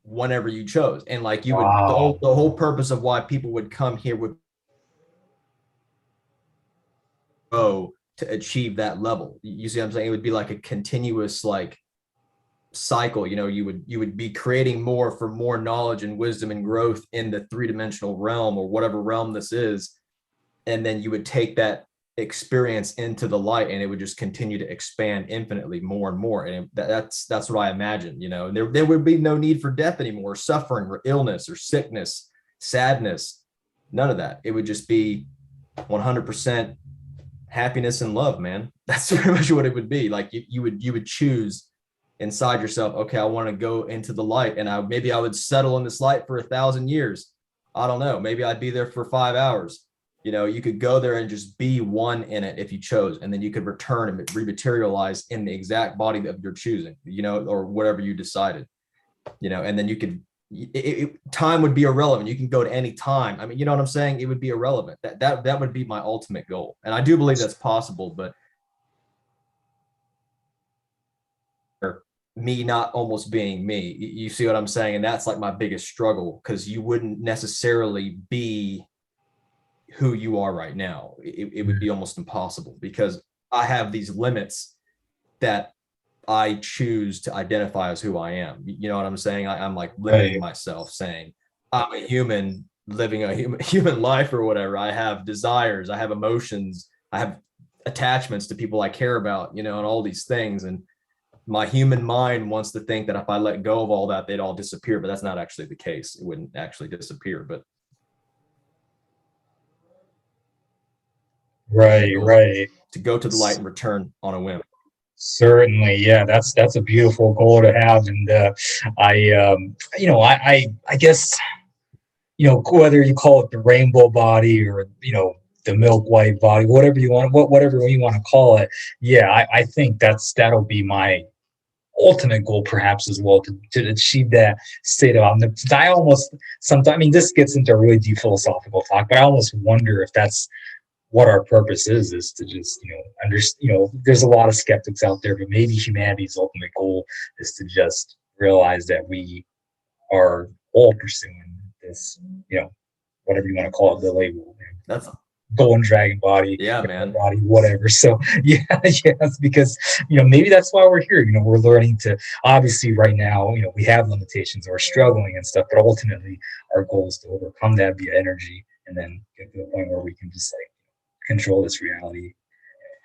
whenever you chose. And like you would, Wow. the whole purpose of why people would come here would go to achieve that level. You see what I'm saying? It would be like a continuous like cycle. You would be creating more for more knowledge and wisdom and growth in the three-dimensional realm, or whatever realm this is. And then you would take that experience into the light, and it would just continue to expand infinitely more and more. And that's what I imagine, you know. And there would be no need for death anymore, suffering or illness or sickness, sadness, none of that. It would just be 100% happiness and love, man. That's pretty much what it would be. Like you would choose inside yourself, okay, I want to go into the light, and maybe I would settle in this light for 1,000 years. I don't know. Maybe I'd be there for 5 hours. You know, you could go there and just be one in it if you chose, and then you could return and rematerialize in the exact body of your choosing, you know, or whatever you decided, you know, and then you could, time would be irrelevant. You can go to any time. I mean, you know what I'm saying? It would be irrelevant. That would be my ultimate goal. And I do believe that's possible, but me not almost being me, you see what I'm saying? And that's like my biggest struggle, because you wouldn't necessarily be who you are right now. It would be almost impossible, because I have these limits that I choose to identify as who I am. You know what I'm saying? I'm like limiting myself, saying I'm a human living a human life or whatever. I have desires, I have emotions, I have attachments to people I care about, you know, and all these things. And my human mind wants to think that if I let go of all that, they'd all disappear, but that's not actually the case. It wouldn't actually disappear, but Right, right. to go to the light and return on a whim. Certainly, yeah, that's a beautiful goal to have. And I guess, whether you call it the rainbow body or, the milk white body, whatever you want, whatever you want to call it. Yeah, I think that'll be my ultimate goal, perhaps, as well, to achieve that state of omnipotence. I almost sometimes, I mean, this gets into a really deep philosophical talk, but I almost wonder if that's what our purpose is to just, there's a lot of skeptics out there, but maybe humanity's ultimate goal is to just realize that we are all pursuing this, whatever you want to call it, the label. That's golden dragon body, yeah, man, body, whatever. So yeah, yes, because maybe that's why we're here. We're learning to, obviously right now, we have limitations, we're struggling and stuff, but ultimately our goal is to overcome that via energy, and then get to the point where we can just like control this reality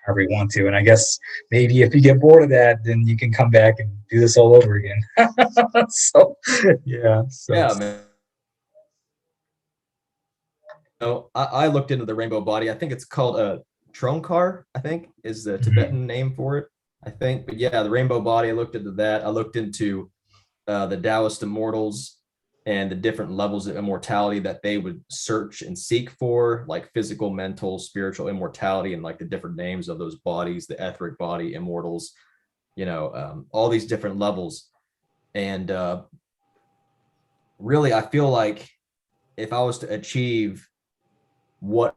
however we want to. And I guess maybe if you get bored of that, then you can come back and do this all over again. So yeah, yeah, man. So I looked into the rainbow body. I think it's called a Tronkar, I think is the Tibetan name for it, I think. But yeah, the rainbow body, I looked into that. I looked into the Taoist immortals and the different levels of immortality that they would search and seek for, like physical, mental, spiritual immortality, and like the different names of those bodies, the etheric body, immortals, all these different levels. And really, I feel like if I was to achieve what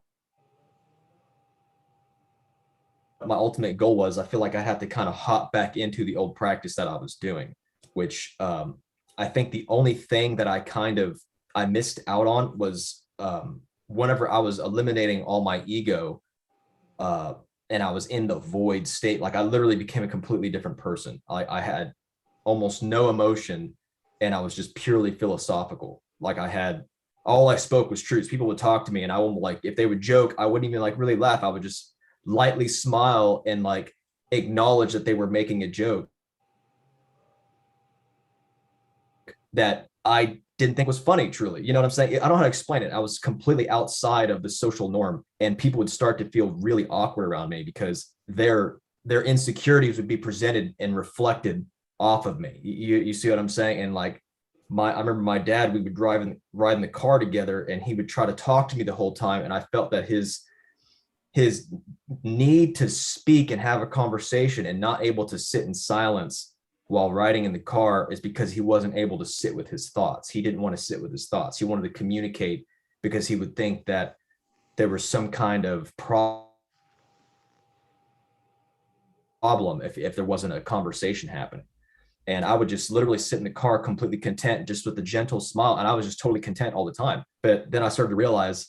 my ultimate goal was, I feel like I have to kind of hop back into the old practice that I was doing, which I think the only thing that I missed out on was whenever I was eliminating all my ego and I was in the void state, like I literally became a completely different person. I had almost no emotion, and I was just purely philosophical. Like all I spoke was truths. People would talk to me, and I would, like, if they would joke, I wouldn't even like really laugh. I would just lightly smile and like acknowledge that they were making a joke that I didn't think was funny, truly. You know what I'm saying? I don't know how to explain it. I was completely outside of the social norm, and people would start to feel really awkward around me because their insecurities would be presented and reflected off of me. You see what I'm saying? And like I remember my dad, we would ride in the car together, and he would try to talk to me the whole time, and I felt that his need to speak and have a conversation and not able to sit in silence while riding in the car is because he wasn't able to sit with his thoughts. He didn't want to sit with his thoughts. He wanted to communicate because he would think that there was some kind of problem if there wasn't a conversation happening. And I would just literally sit in the car completely content, just with a gentle smile. And I was just totally content all the time. But then I started to realize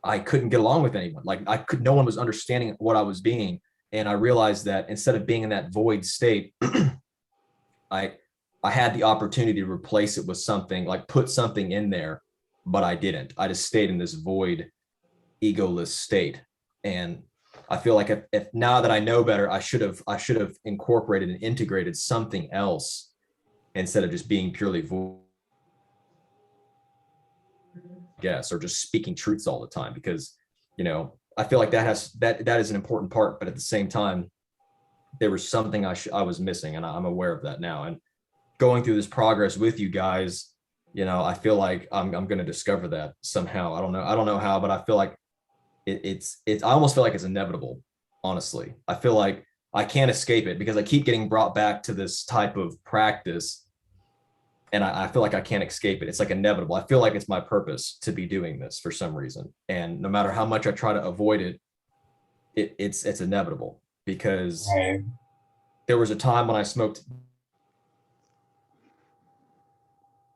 I couldn't get along with anyone. Like no one was understanding what I was being. And I realized that instead of being in that void state, I had the opportunity to replace it with something, like put something in there, but I didn't. I just stayed in this void, egoless state. And I feel like if now that I know better, I should have incorporated and integrated something else instead of just being purely guess or just speaking truths all the time, because I feel like that is an important part, but at the same time there was something I was missing, and I'm aware of that now. And going through this progress with you guys, I feel like I'm going to discover that somehow. I don't know how, but I feel like it's I almost feel like it's inevitable. Honestly, I feel like I can't escape it because I keep getting brought back to this type of practice, and I feel like I can't escape it. It's like inevitable. I feel like it's my purpose to be doing this for some reason, and no matter how much I try to avoid it, it's inevitable, because Right. there was a time when I smoked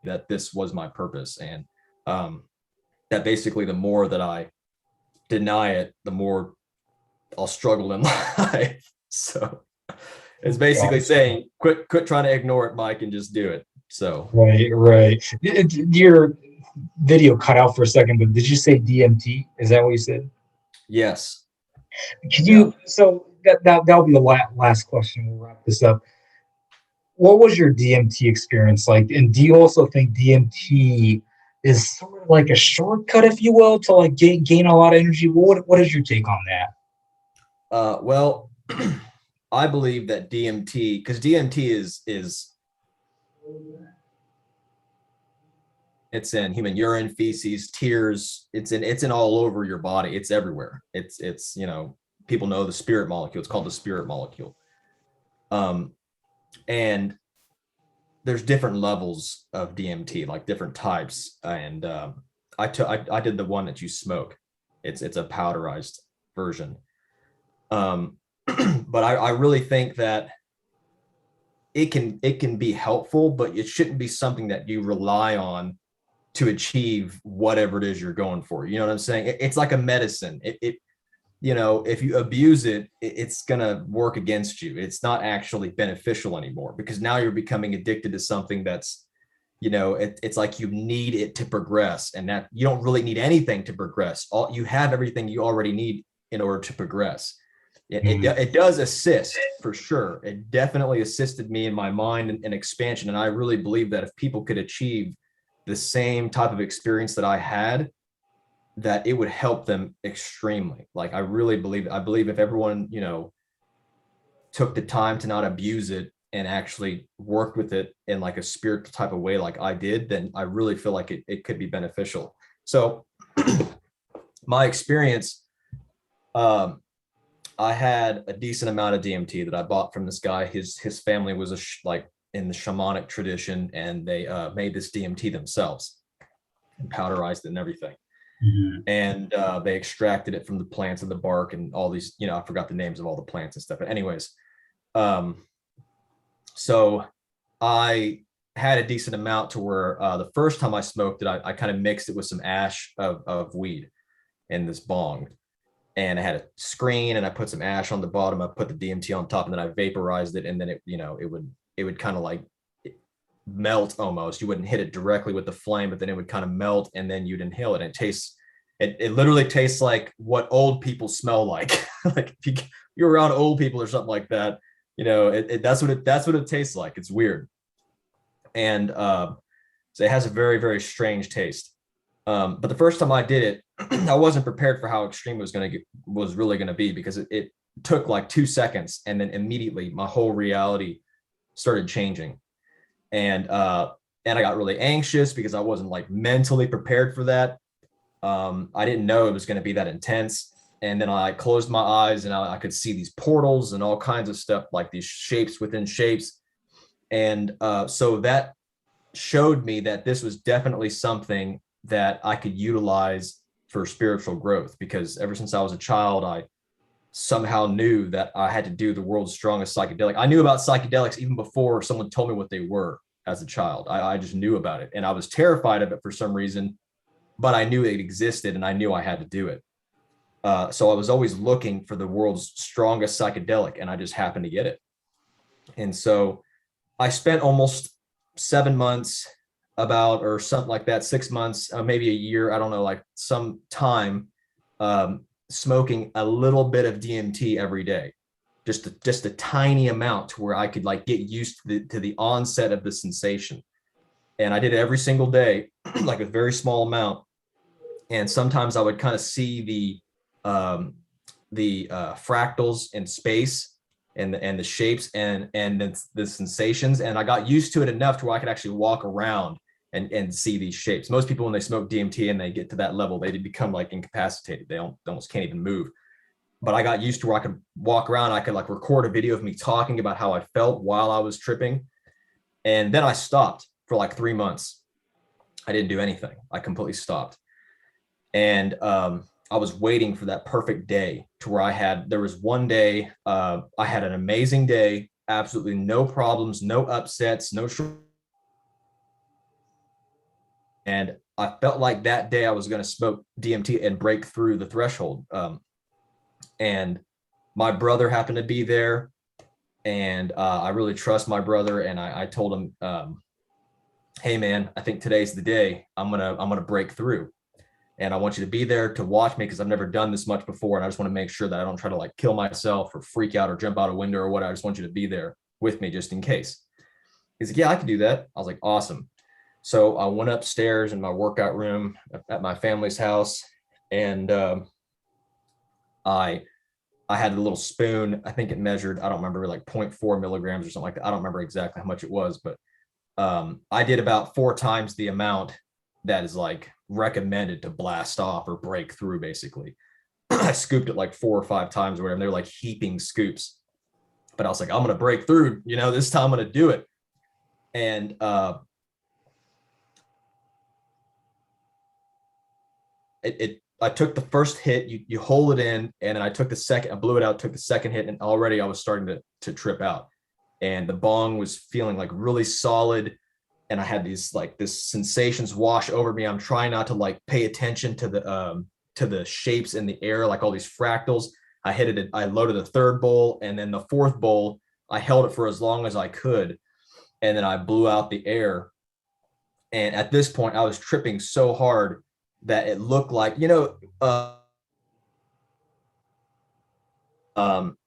that this was my purpose, and that basically the more that I deny it, the more I'll struggle in life. So it's basically Gotcha. saying, quit trying to ignore it, Mike, and just do it. So Right. Your video cut out for a second, but did you say DMT? Is that what you said? yes, Can yeah. you? So that'll be the last question. We'll wrap this up. What was your DMT experience like? And do you also think DMT is sort of like a shortcut, if you will, to like gain a lot of energy? What is your take on that? Well, I believe that DMT, because DMT is it's in human urine, feces, tears. It's in all over your body. It's everywhere. It's people know the spirit molecule. It's called the spirit molecule. Um, and there's different levels of DMT, like different types. And I did the one that you smoke. It's a powderized version. Um, but I really think that it can be helpful, but it shouldn't be something that you rely on to achieve whatever it is you're going for. You know what I'm saying? It's like a medicine. If you abuse it, it's going to work against you. It's not actually beneficial anymore, because now you're becoming addicted to something that's, it's like you need it to progress, and that you don't really need anything to progress. You have everything you already need in order to progress. It does assist for sure. It definitely assisted me in my mind and expansion. And I really believe that if people could achieve the same type of experience that I had, that it would help them extremely. Like, I believe if everyone, took the time to not abuse it and actually worked with it in like a spiritual type of way, like I did, then I really feel like it could be beneficial. So my experience, I had a decent amount of DMT that I bought from this guy. His family was like in the shamanic tradition, and they made this DMT themselves and powderized it and everything. Mhm. And they extracted it from the plants and the bark and all these, I forgot the names of all the plants and stuff. But anyways, so I had a decent amount to where the first time I smoked it, I kind of mixed it with some ash of weed in this bong. And I had a screen, and I put some ash on the bottom. I put the DMT on top, and then I vaporized it. And then it would kind of like melt almost. You wouldn't hit it directly with the flame, but then it would kind of melt, and then you'd inhale it. And it literally tastes like what old people smell like. Like if you're around old people or something like that, that's what it tastes like. It's weird. And so it has a very, very strange taste. But the first time I did it, I wasn't prepared for how extreme it was really going to be, because it took like 2 seconds, and then immediately my whole reality started changing. And I got really anxious because I wasn't like mentally prepared for that. I didn't know it was going to be that intense. And then I closed my eyes, and I could see these portals and all kinds of stuff, like these shapes within shapes. And so that showed me that this was definitely something that I could utilize for spiritual growth, because ever since I was a child, I somehow knew that I had to do the world's strongest psychedelic. I knew about psychedelics even before someone told me what they were as a child. I just knew about it, and I was terrified of it for some reason, but I knew it existed, and I knew I had to do it. So I was always looking for the world's strongest psychedelic, and I just happened to get it. And so I spent almost 7 months, about, or something like that, 6 months, maybe a year, I don't know, like some time, smoking a little bit of DMT every day, just a tiny amount to where I could like get used to the onset of the sensation. And I did it every single day, like a very small amount. And sometimes I would kind of see the fractals in space and the shapes and the sensations. And I got used to it enough to where I could actually walk around and see these shapes. Most people, when they smoke DMT and they get to that level, they become like incapacitated. They almost can't even move. But I got used to where I could walk around. I could like record a video of me talking about how I felt while I was tripping. And then I stopped for like 3 months. I didn't do anything. I completely stopped. And I was waiting for that perfect day to where there was one day, I had an amazing day, absolutely no problems, no upsets, and I felt like that day I was going to smoke DMT and break through the threshold. And my brother happened to be there, and I really trust my brother. And I told him, hey man, I think today's the day. I'm gonna break through. And I want you to be there to watch me because I've never done this much before. And I just want to make sure that I don't try to like kill myself or freak out or jump out a window or what. I just want you to be there with me just in case. He's like, yeah, I can do that. I was like, awesome. So I went upstairs in my workout room at my family's house. And I had a little spoon. I think it measured, I don't remember, like 0.4 milligrams or something like that. I don't remember exactly how much it was, but I did about 4 times the amount that is like recommended to blast off or break through, basically. I scooped it like 4 or 5 times or whatever. They're like heaping scoops. But I was like, I'm gonna break through, this time I'm gonna do it. And I took the first hit, you hold it in, and then I took the second, I blew it out, took the second hit, and already I was starting to trip out. And the bong was feeling like really solid. And I had this sensations wash over me. I'm trying not to like pay attention to the shapes in the air, like all these fractals. I loaded the third bowl, and then the fourth bowl, I held it for as long as I could. And then I blew out the air. And at this point, I was tripping so hard that it looked like,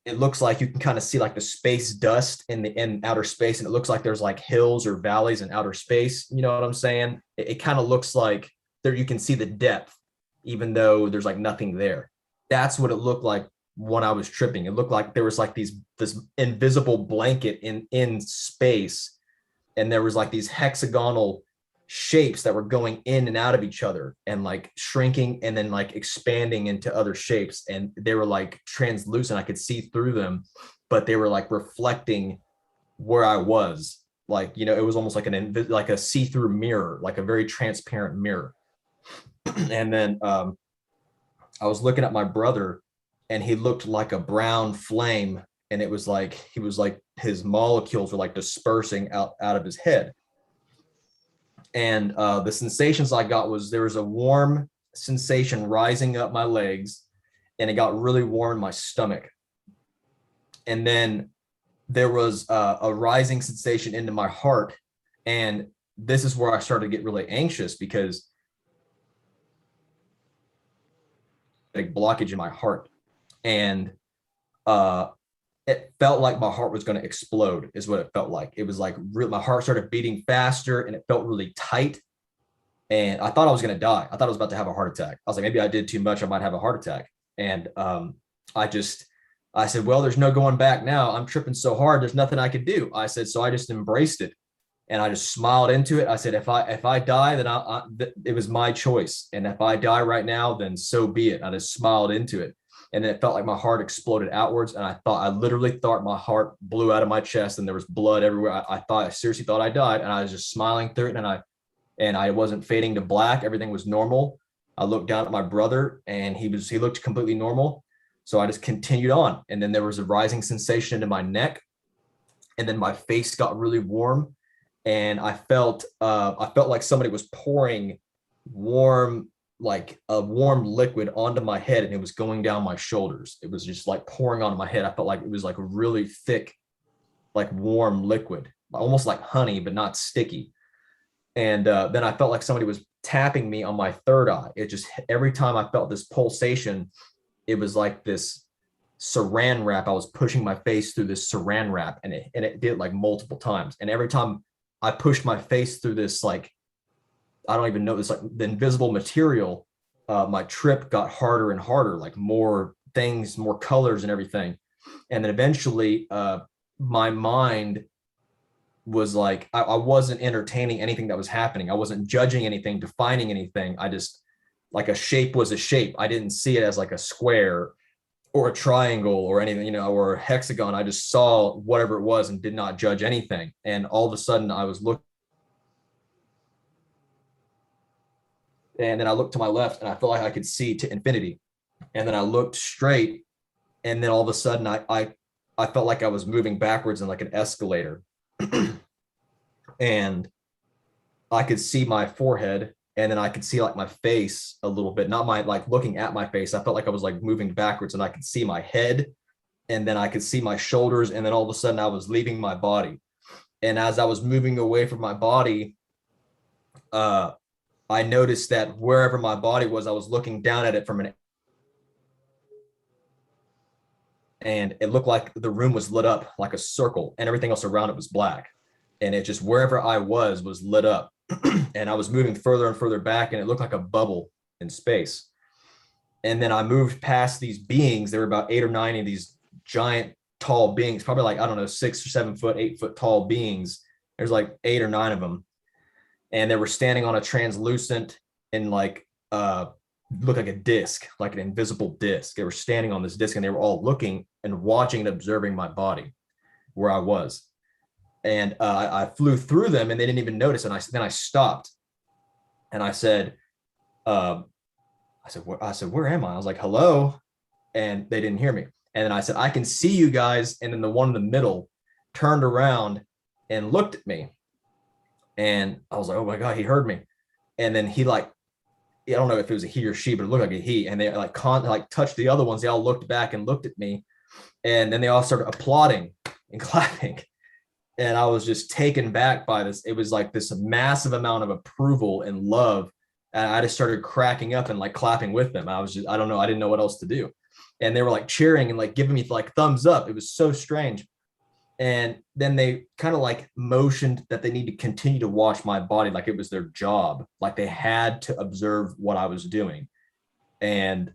it looks like you can kind of see like the space dust in outer space, and it looks like there's like hills or valleys in outer space. You know what I'm saying? It kind of looks like there you can see the depth, even though there's like nothing there. That's what it looked like when I was tripping. It looked like there was like this invisible blanket in space, and there was like these hexagonal shapes that were going in and out of each other and like shrinking and then like expanding into other shapes, and they were like translucent. I could see through them, but they were like reflecting where I was. Like, it was almost like like a see-through mirror, like a very transparent mirror. And then I was looking at my brother, and he looked like a brown flame, and it was like his molecules were like dispersing out of his head. And the sensations I got was there was a warm sensation rising up my legs, and it got really warm in my stomach. And then there was a rising sensation into my heart. And this is where I started to get really anxious because a blockage in my heart. And it felt like my heart was going to explode is what it felt like. It was like my heart started beating faster, and it felt really tight. And I thought I was going to die. I thought I was about to have a heart attack. I was like, maybe I did too much. I might have a heart attack. And I said, well, there's no going back now. I'm tripping so hard. There's nothing I could do. I said, so I just embraced it. And I just smiled into it. I said, if I die, then it was my choice. And if I die right now, then so be it. I just smiled into it. And then it felt like my heart exploded outwards. And I literally thought my heart blew out of my chest and there was blood everywhere. I seriously thought I died, and I was just smiling through it. And I wasn't fading to black. Everything was normal. I looked down at my brother, and he looked completely normal. So I just continued on. And then there was a rising sensation into my neck. And then my face got really warm. And I felt like somebody was pouring like a warm liquid onto my head, and it was going down my shoulders. It was just like pouring onto my head. I felt like it was like really thick, like warm liquid, almost like honey, but not sticky. And then I felt like somebody was tapping me on my third eye. It just, every time I felt this pulsation, it was like this saran wrap. I was pushing my face through this saran wrap, and it did like multiple times. And every time I pushed my face through this, like, I don't even know, this like the invisible material, my trip got harder and harder, like more things, more colors and everything. And then eventually my mind was like, I wasn't entertaining anything that was happening. I wasn't judging anything, defining anything. I just, like, a shape was a shape. I didn't see it as like a square or a triangle or anything, you know, or a hexagon. I just saw whatever it was and did not judge anything. And all of a sudden I was looking, and then I looked to my left and I felt like I could see to infinity. And then I looked straight, and then all of a sudden I felt like I was moving backwards in like an escalator. And I could see my forehead, and then I could see like my face a little bit, not my, like, looking at my face. I felt like I was like moving backwards, and I could see my head, and then I could see my shoulders, and then all of a sudden I was leaving my body. And as I was moving away from my body, I noticed that wherever my body was, I was looking down at it from an, and it looked like the room was lit up like a circle, and everything else around it was black. And it just, wherever I was lit up. And I was moving further and further back, and it looked like a bubble in space. And then I moved past these beings. There were about 8 or 9 of these giant tall beings, probably like, I don't know, 6 or 7 foot, 8 foot tall beings. There's like 8 or 9 of them. And they were standing on a translucent and like looked like a disc, like an invisible disc. They were standing on this disc, and they were all looking and watching and observing my body where I was. And I flew through them, and they didn't even notice. And then I stopped, and I said, where am I? I was like, hello. And they didn't hear me. And then I said, I can see you guys. And then the one in the middle turned around and looked at me. And I was like, oh my God, he heard me. And then he, like, I don't know if it was a he or she, but it looked like a he. And they like touched the other ones. They all looked back and looked at me. And then they all started applauding and clapping. And I was just taken back by this. It was like this massive amount of approval and love. And I just started cracking up and like clapping with them. I was just, I don't know, I didn't know what else to do. And they were like cheering and like giving me like thumbs up. It was so strange. And then they kind of like motioned that they need to continue to watch my body like it was their job. Like they had to observe what I was doing. And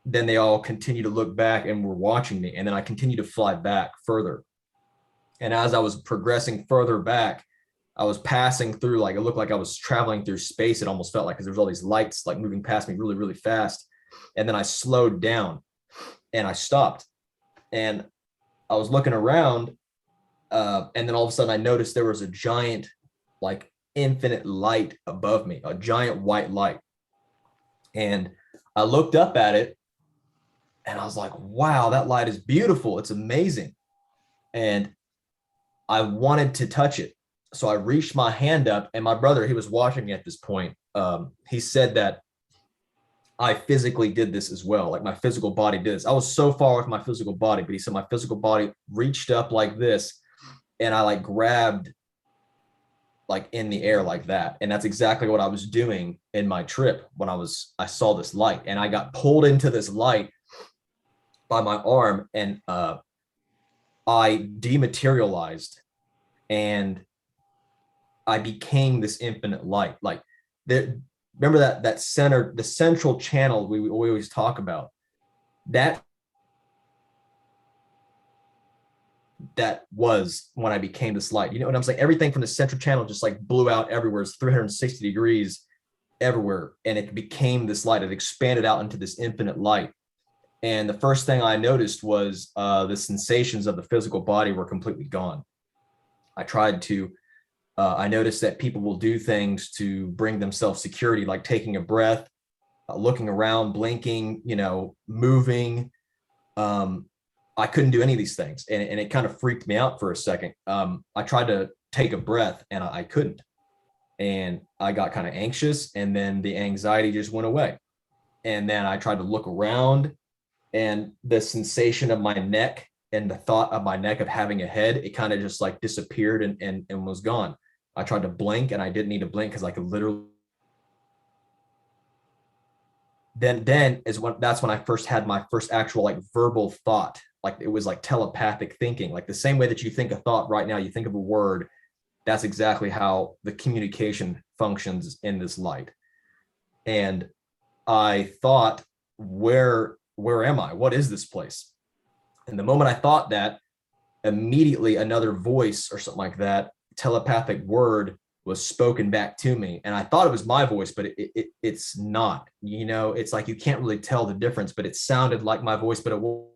then they all continued to look back and were watching me. And then I continued to fly back further. And as I was progressing further back, I was passing through, like, it looked like I was traveling through space. It almost felt like, because there was all these lights like moving past me really, really fast. And then I slowed down and I stopped, and I was looking around. And then all of a sudden I noticed there was a giant, like, infinite light above me, a giant white light. And I looked up at it, and I was like, wow, that light is beautiful. It's amazing. And I wanted to touch it. So I reached my hand up, and my brother, he was watching me at this point. He said that I physically did this as well. Like my physical body did this. I was so far with my physical body, but he said my physical body reached up like this, and I like grabbed like in the air like that. And that's exactly what I was doing in my trip when I saw this light, and I got pulled into this light by my arm, and I dematerialized, and I became this infinite light. Like, remember that center, the central channel we always talk about, that was when I became this light. You know what I'm saying? Everything from the central channel just like blew out everywhere. It's 360 degrees everywhere, and it became this light. It expanded out into this infinite light. And the first thing I noticed was the sensations of the physical body were completely gone. I noticed that people will do things to bring themselves security, like taking a breath, looking around, blinking, moving. I couldn't do any of these things. And it kind of freaked me out for a second. I tried to take a breath, and I couldn't. And I got kind of anxious, and then the anxiety just went away. And then I tried to look around, and the sensation of my neck and the thought of my neck of having a head, it kind of just like disappeared and was gone. I tried to blink, and I didn't need to blink because I could literally then is when that's when I first had my first actual like verbal thought. Like it was like telepathic thinking, like the same way that you think a thought right now, you think of a word. That's exactly how the communication functions in this light. And I thought, where am I? What is this place? And the moment I thought that, immediately another voice or something like that, telepathic word was spoken back to me. And I thought it was my voice, but it's not. You know, it's like you can't really tell the difference, but it sounded like my voice, but it was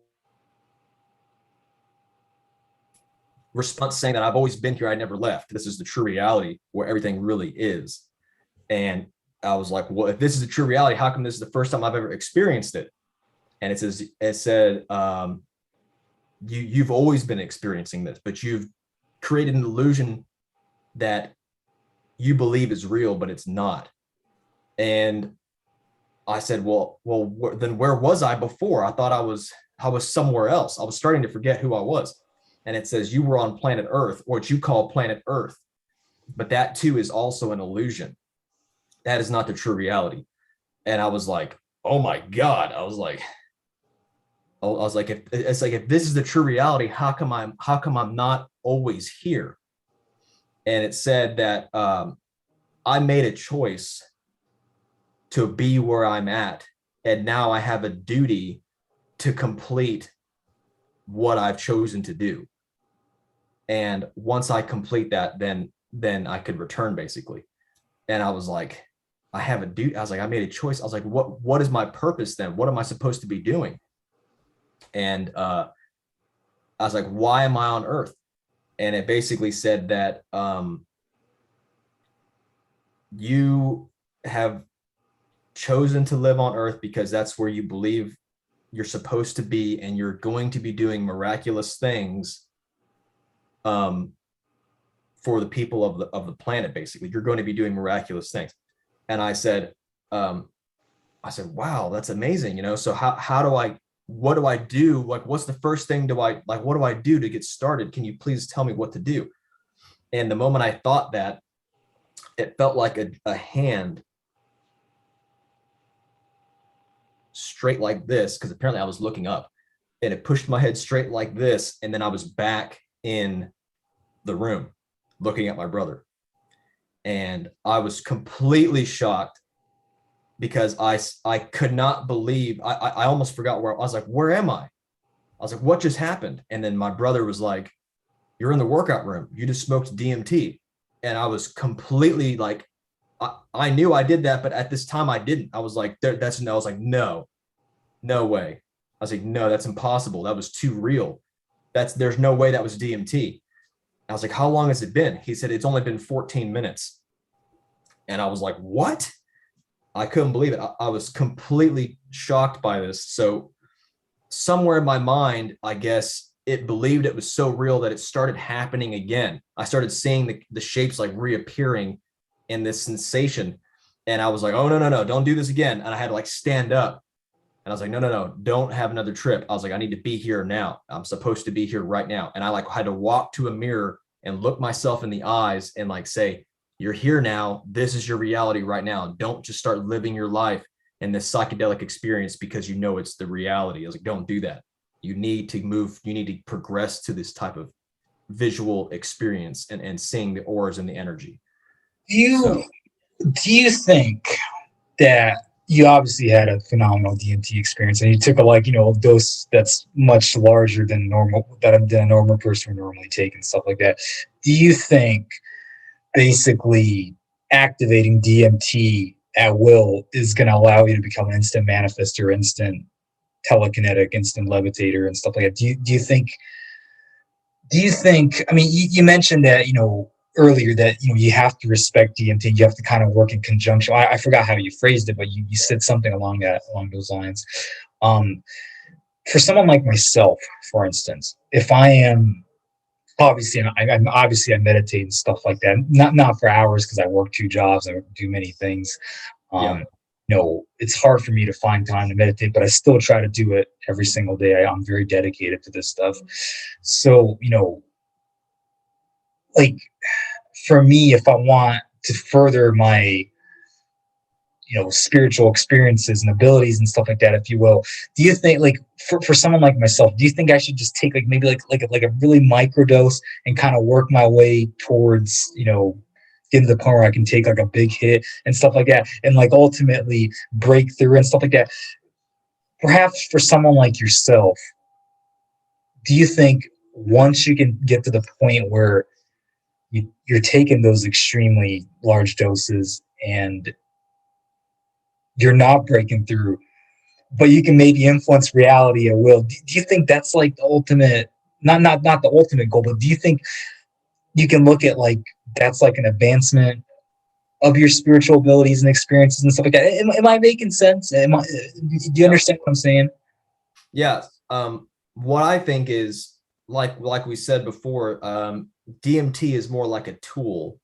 response saying that I've always been here, I never left. This is the true reality where everything really is. And I was like, well, if this is a true reality, how come this is the first time I've ever experienced it? And it said, you've always been experiencing this, but you've created an illusion that you believe is real, but it's not. And I said, well, then where was I before? I thought I was somewhere else. I was starting to forget who I was. And it says you were on planet Earth, or what you call planet Earth, but that too is also an illusion. That is not the true reality. And I was like, oh my God. I was like, if it's like, if this is the true reality, how come I'm not always here? And it said that I made a choice to be where I'm at, and now I have a duty to complete what I've chosen to do. And once I complete that, then I could return, basically. And I was like, I have a duty. I was like, I made a choice. I was like, what is my purpose then? What am I supposed to be doing? And I was like, why am I on Earth? And it basically said that you have chosen to live on Earth because that's where you believe you're supposed to be, and you're going to be doing miraculous things for the people of the planet. Basically, you're going to be doing miraculous things. And I said, wow, that's amazing. You know, so what do I do? Like, what's the first thing what do I do to get started? Can you please tell me what to do? And the moment I thought that, it felt like a hand straight like this, because apparently I was looking up, and it pushed my head straight like this. And then I was back in the room looking at my brother. And I was completely shocked because I could not believe, I almost forgot where I was. Like, where am I? I was like, what just happened? And then my brother was like, you're in the workout room. You just smoked DMT. And I was completely like, I knew I did that, but at this time I didn't. I was like, I was like, no way. I was like, no, that's impossible. That was too real. There's no way that was DMT. I was like, how long has it been? He said, it's only been 14 minutes. And I was like, what? I couldn't believe it. I was completely shocked by this. So somewhere in my mind, I guess it believed it was so real that it started happening again. I started seeing the shapes like reappearing in this sensation. And I was like, oh, no, don't do this again. And I had to like stand up. And I was like, no, don't have another trip. I was like, I need to be here now. I'm supposed to be here right now. And I like had to walk to a mirror and look myself in the eyes and like say, you're here now. This is your reality right now. Don't just start living your life in this psychedelic experience because you know it's the reality. I was like, don't do that. You need to move. You need to progress to this type of visual experience and seeing the auras and the energy. Do you think that you obviously had a phenomenal DMT experience, and you took a dose that's much larger than a normal person would normally take and stuff like that? Do you think basically activating DMT at will is going to allow you to become an instant manifester, instant telekinetic, instant levitator, and stuff like that? Do you think, I mean, you mentioned that, earlier that, you have to respect DMT, you have to kind of work in conjunction. I forgot how you phrased it, but you said something along those lines. For someone like myself, for instance, if I am, obviously, I meditate and stuff like that. Not for hours because I work 2 jobs. I do many things. Yeah. It's hard for me to find time to meditate, but I still try to do it every single day. I'm very dedicated to this stuff. So, like for me, if I want to further my, spiritual experiences and abilities and stuff like that, if you will. Do you think, like, for someone like myself, do you think I should just take like maybe like a really microdose and kind of work my way towards, getting to the point where I can take like a big hit and stuff like that, and like ultimately break through and stuff like that? Perhaps for someone like yourself, do you think once you can get to the point where you're taking those extremely large doses and you're not breaking through, but you can maybe influence reality at will? Do you think that's like the ultimate, not the ultimate goal, but do you think you can look at like that's like an advancement of your spiritual abilities and experiences and stuff like that? Am I making sense? Do you understand what I'm saying? Yeah. What I think is, like we said before, DMT is more like a tool.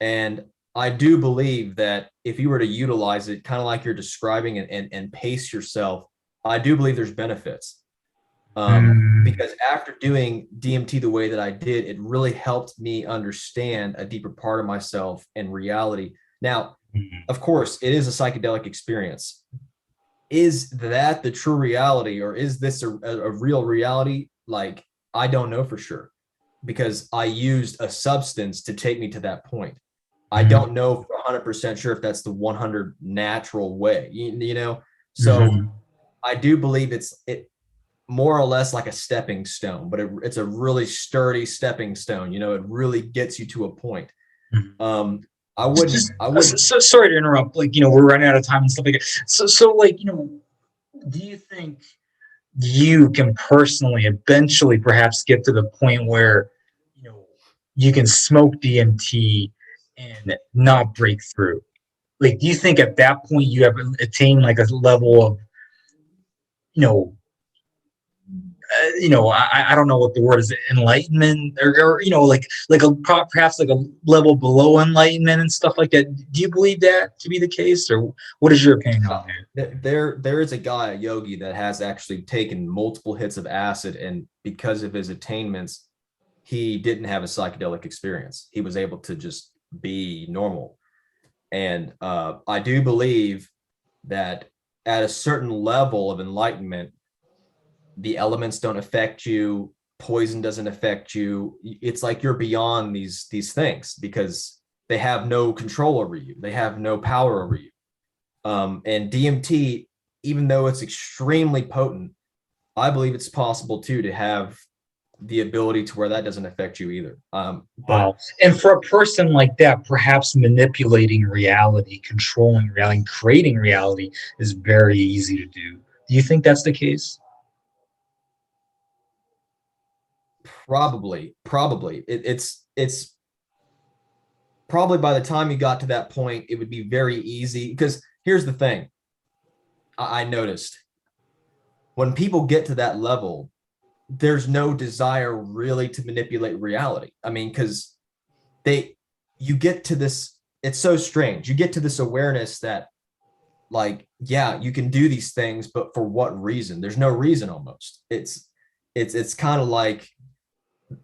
And I do believe that if you were to utilize it, kind of like you're describing, and pace yourself, I do believe there's benefits. Because after doing DMT the way that I did, it really helped me understand a deeper part of myself and reality. Now, of course, it is a psychedelic experience. Is that the true reality, or is this a real reality? Like, I don't know for sure, because I used a substance to take me to that point. I don't know for 100% sure if that's the 100 natural way, so I do believe it more or less like a stepping stone, but it's a really sturdy stepping stone. It really gets you to a point. I wouldn't. So sorry to interrupt. Like, we're running out of time and stuff like that. So like, do you think you can personally eventually perhaps get to the point where, you can smoke DMT and not break through? Like, do you think at that point you have attained like a level of, you know, I don't know what the word is, enlightenment, or like perhaps like a level below enlightenment and stuff like that? Do you believe that to be the case, or what is your opinion on that? There is a guy, a yogi, that has actually taken multiple hits of acid, and because of his attainments, he didn't have a psychedelic experience. He was able to just be normal. And I do believe that at a certain level of enlightenment, the elements don't affect you, poison doesn't affect you. It's like you're beyond these things, because they have no control over you, they have no power over you. And DMT, even though it's extremely potent, I believe it's possible too to have the ability to where that doesn't affect you either. Wow. And for a person like that, perhaps manipulating reality, controlling reality, creating reality is very easy to do. Do you think that's the case? Probably. It's probably, by the time you got to that point, it would be very easy. Because here's the thing, I noticed when people get to that level, there's no desire really to manipulate reality. I mean, because you get to this, it's so strange. You get to this awareness that, like, yeah, you can do these things, but for what reason? There's no reason almost. It's kind of like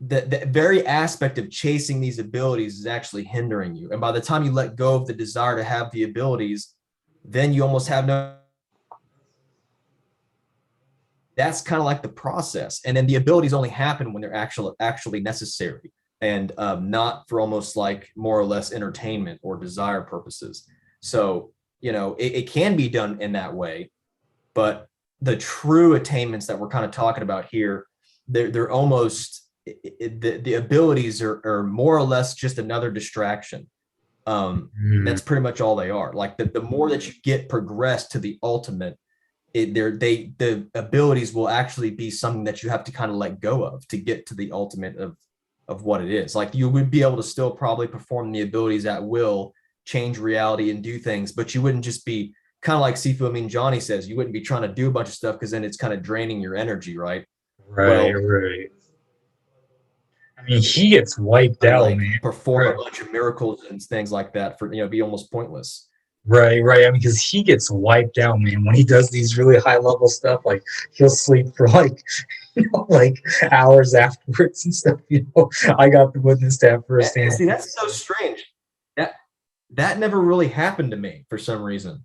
the very aspect of chasing these abilities is actually hindering you. And by the time you let go of the desire to have the abilities, then you almost have no. That's kind of like the process. And then the abilities only happen when they're actually necessary, and not for almost like more or less entertainment or desire purposes. So, it can be done in that way, but the true attainments that we're kind of talking about here, they're almost, the abilities are more or less just another distraction. That's pretty much all they are. Like the more that you get progressed to the ultimate, the abilities will actually be something that you have to kind of let go of to get to the ultimate of what it is. Like, you would be able to still probably perform the abilities at will, change reality and do things, but you wouldn't just be kind of like Sifu Amin Johnny says, you wouldn't be trying to do a bunch of stuff, because then it's kind of draining your energy, right? Right, right. I mean, he gets wiped out, like man. perform Right. a bunch of miracles and things like that for be almost pointless. Right. I mean, because he gets wiped out, man. When he does these really high level stuff, like he'll sleep for like, like hours afterwards and stuff. I got to witness that firsthand. See, that's so strange. that never really happened to me for some reason.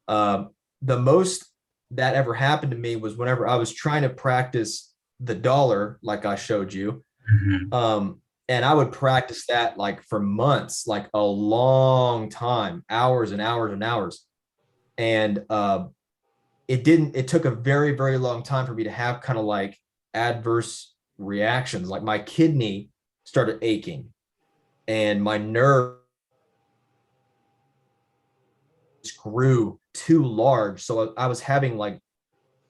The most that ever happened to me was whenever I was trying to practice the dollar, like I showed you. Mm-hmm. And I would practice that like for months, like a long time, hours and hours and hours. And it took a very, very long time for me to have kind of like adverse reactions. Like my kidney started aching and my nerve grew too large. So I was having like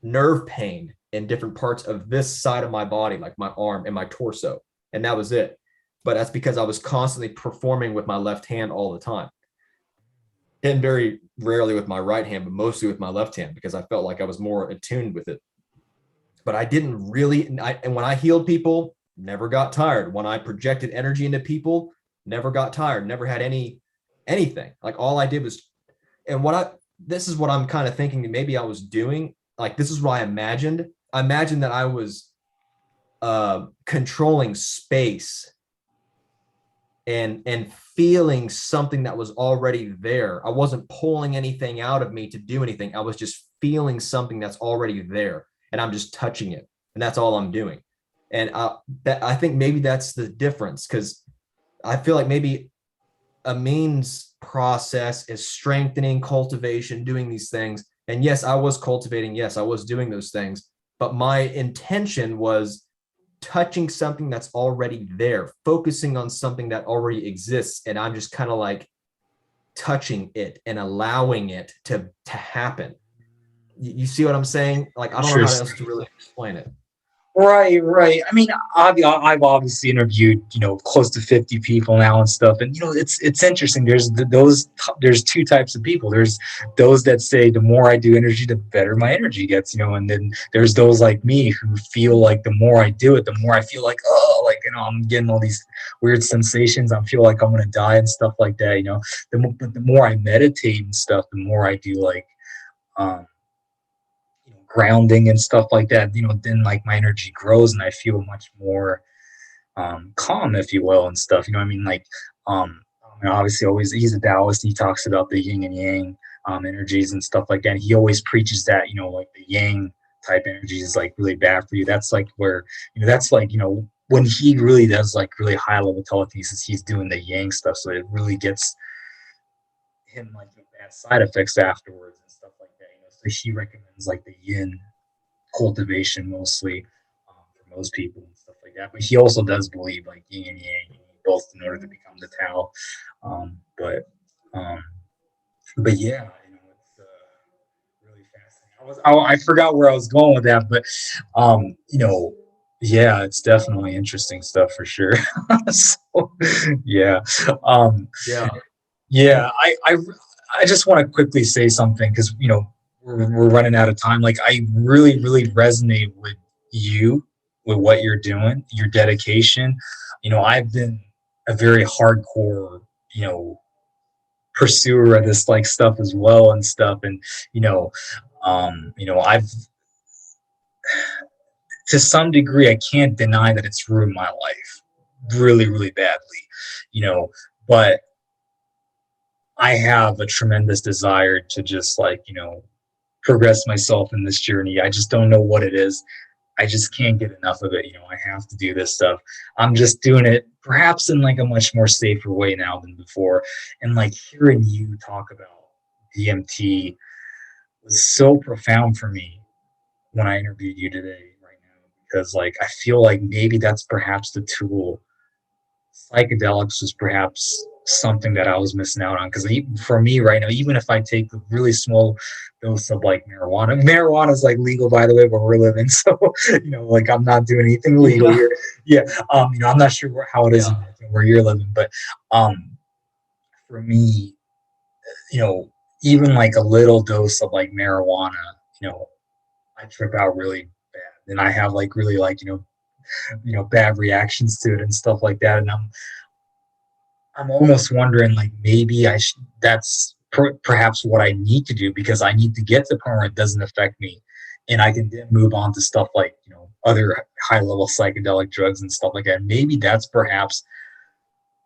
nerve pain in different parts of this side of my body, like my arm and my torso. And that was it. But that's because I was constantly performing with my left hand all the time. And very rarely with my right hand, but mostly with my left hand because I felt like I was more attuned with it. But I didn't really, and when I healed people, never got tired. When I projected energy into people, never got tired, never had anything. Like all I did was, and this is what I'm kind of thinking that maybe I was doing. Like this is what I imagined. I imagined that I was controlling space and feeling something that was already there. I wasn't pulling anything out of me to do anything. I was just feeling something that's already there, and I'm just touching it, and that's all I'm doing. And I think maybe that's the difference, because I feel like maybe a means process is strengthening, cultivation, doing these things. And yes, I was cultivating. Yes, I was doing those things, but my intention was touching something that's already there, focusing on something that already exists. And I'm just kind of like touching it and allowing it to happen. You see what I'm saying? Like, I don't know how else to really explain it. Right. I mean, I've obviously interviewed, close to 50 people now and stuff, and it's interesting. There's two types of people. There's those that say the more I do energy, the better my energy gets, and then there's those like me who feel like the more I do it, the more I feel like, oh, like I'm getting all these weird sensations. I feel like I'm gonna die and stuff like that. The more I meditate and stuff, the more I do like um grounding and stuff like that, then like my energy grows and I feel much more calm, if you will, and stuff. I mean, like obviously always he's a Taoist, he talks about the yin and yang energies and stuff like that. He always preaches that, like the yang type energy is like really bad for you. That's like where, that's like, when he really does like really high level telekinesis, he's doing the yang stuff. So it really gets him like the bad side effects afterwards and stuff like that. So he recommends like the yin cultivation mostly for most people and stuff like that. But he also does believe like yin and yang, you need both in order to become the Tao. Um, but um, but yeah, it's really fascinating. I forgot where I was going with that, but yeah, it's definitely interesting stuff for sure. So, yeah. Yeah. Yeah, I just want to quickly say something because we're running out of time. Like I really resonate with you, with what you're doing, your dedication. I've been a very hardcore, pursuer of this like stuff as well and stuff, and I've to some degree I can't deny that it's ruined my life really badly, but I have a tremendous desire to just like, progress myself in this journey. I just don't know what it is. I just can't get enough of it. I have to do this stuff. I'm just doing it perhaps in like a much more safer way now than before. And like hearing you talk about DMT was so profound for me when I interviewed you today right now, because like I feel like maybe that's perhaps the tool. Psychedelics was perhaps something that I was missing out on, because for me right now, even if I take a really small dose of like marijuana is like legal, by the way, where we're living. So like I'm not doing anything illegal here. Yeah. I'm not sure how it is where you're living, but for me, even like a little dose of like marijuana, you know I trip out really bad, and I have like really like bad reactions to it and stuff like that. And I'm almost wondering like maybe that's perhaps what I need to do, because I need to get to the point where it doesn't affect me, and I can then move on to stuff like other high level psychedelic drugs and stuff like that. Maybe that's perhaps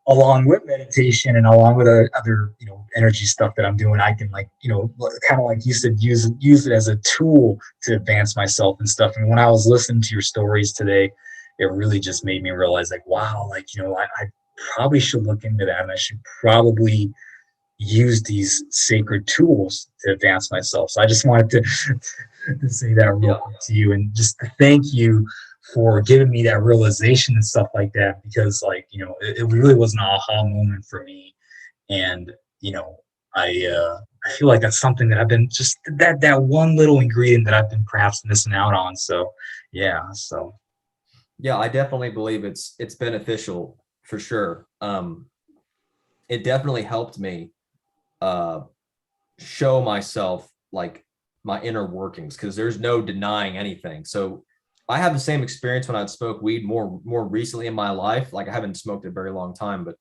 along with meditation and along with other, energy stuff that I'm doing, I can, like, kind of like you said, use it as a tool to advance myself and stuff. And when I was listening to your stories today, it really just made me realize, like, wow, like, I probably should look into that, and I should probably use these sacred tools to advance myself. So I just wanted to say that real quick to you, and just to thank you for giving me that realization and stuff like that, because, like, it really was an aha moment for me. And I feel like that's something that I've been, just that one little ingredient that I've been perhaps missing out on. So yeah, I definitely believe it's beneficial for sure. It definitely helped me show myself, like, my inner workings, because there's no denying anything. So I have the same experience when I'd smoke weed more recently in my life. Like, I haven't smoked a very long time, but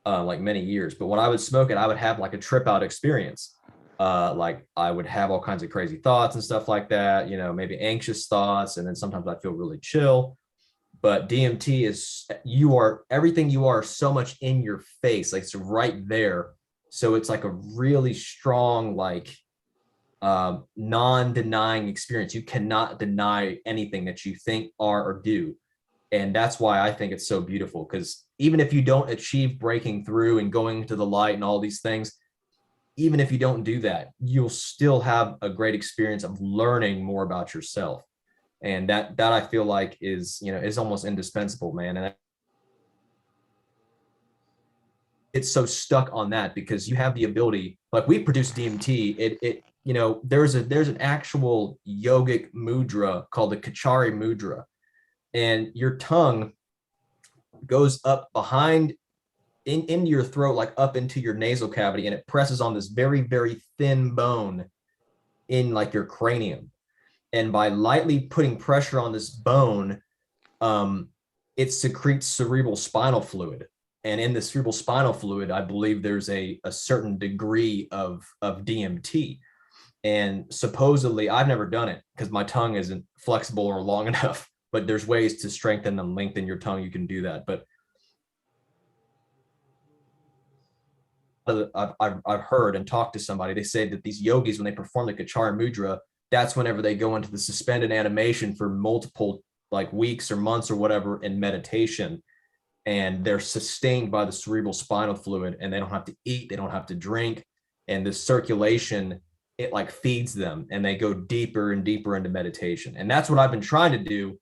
like many years. But when I would smoke it, I would have like a trip out experience. Like, I would have all kinds of crazy thoughts and stuff like that, maybe anxious thoughts. And then sometimes I feel really chill. But DMT is, everything you are so much in your face, like, it's right there. So it's like a really strong, like, non-denying experience. You cannot deny anything that you think, are, or do. And that's why I think it's so beautiful, because even if you don't achieve breaking through and going to the light and all these things, even if you don't do that, you'll still have a great experience of learning more about yourself. And that I feel like is almost indispensable, man. And it's so stuck on that, because you have the ability, like, we produce DMT. There's an actual yogic mudra called the Kachari mudra, and your tongue goes up behind into your throat, like up into your nasal cavity, and it presses on this very, very thin bone in, like, your cranium. And by lightly putting pressure on this bone, it secretes cerebral spinal fluid. And in the cerebral spinal fluid, I believe there's a certain degree of DMT. And supposedly, I've never done it because my tongue isn't flexible or long enough, but there's ways to strengthen and lengthen your tongue. You can do that. But I've heard and talked to somebody, they say that these yogis, when they perform the Kachara Mudra, that's whenever they go into the suspended animation for multiple, like, weeks or months or whatever in meditation, and they're sustained by the cerebral spinal fluid, and they don't have to eat, they don't have to drink, and the circulation, it, like, feeds them, and they go deeper and deeper into meditation. And that's what I've been trying to do.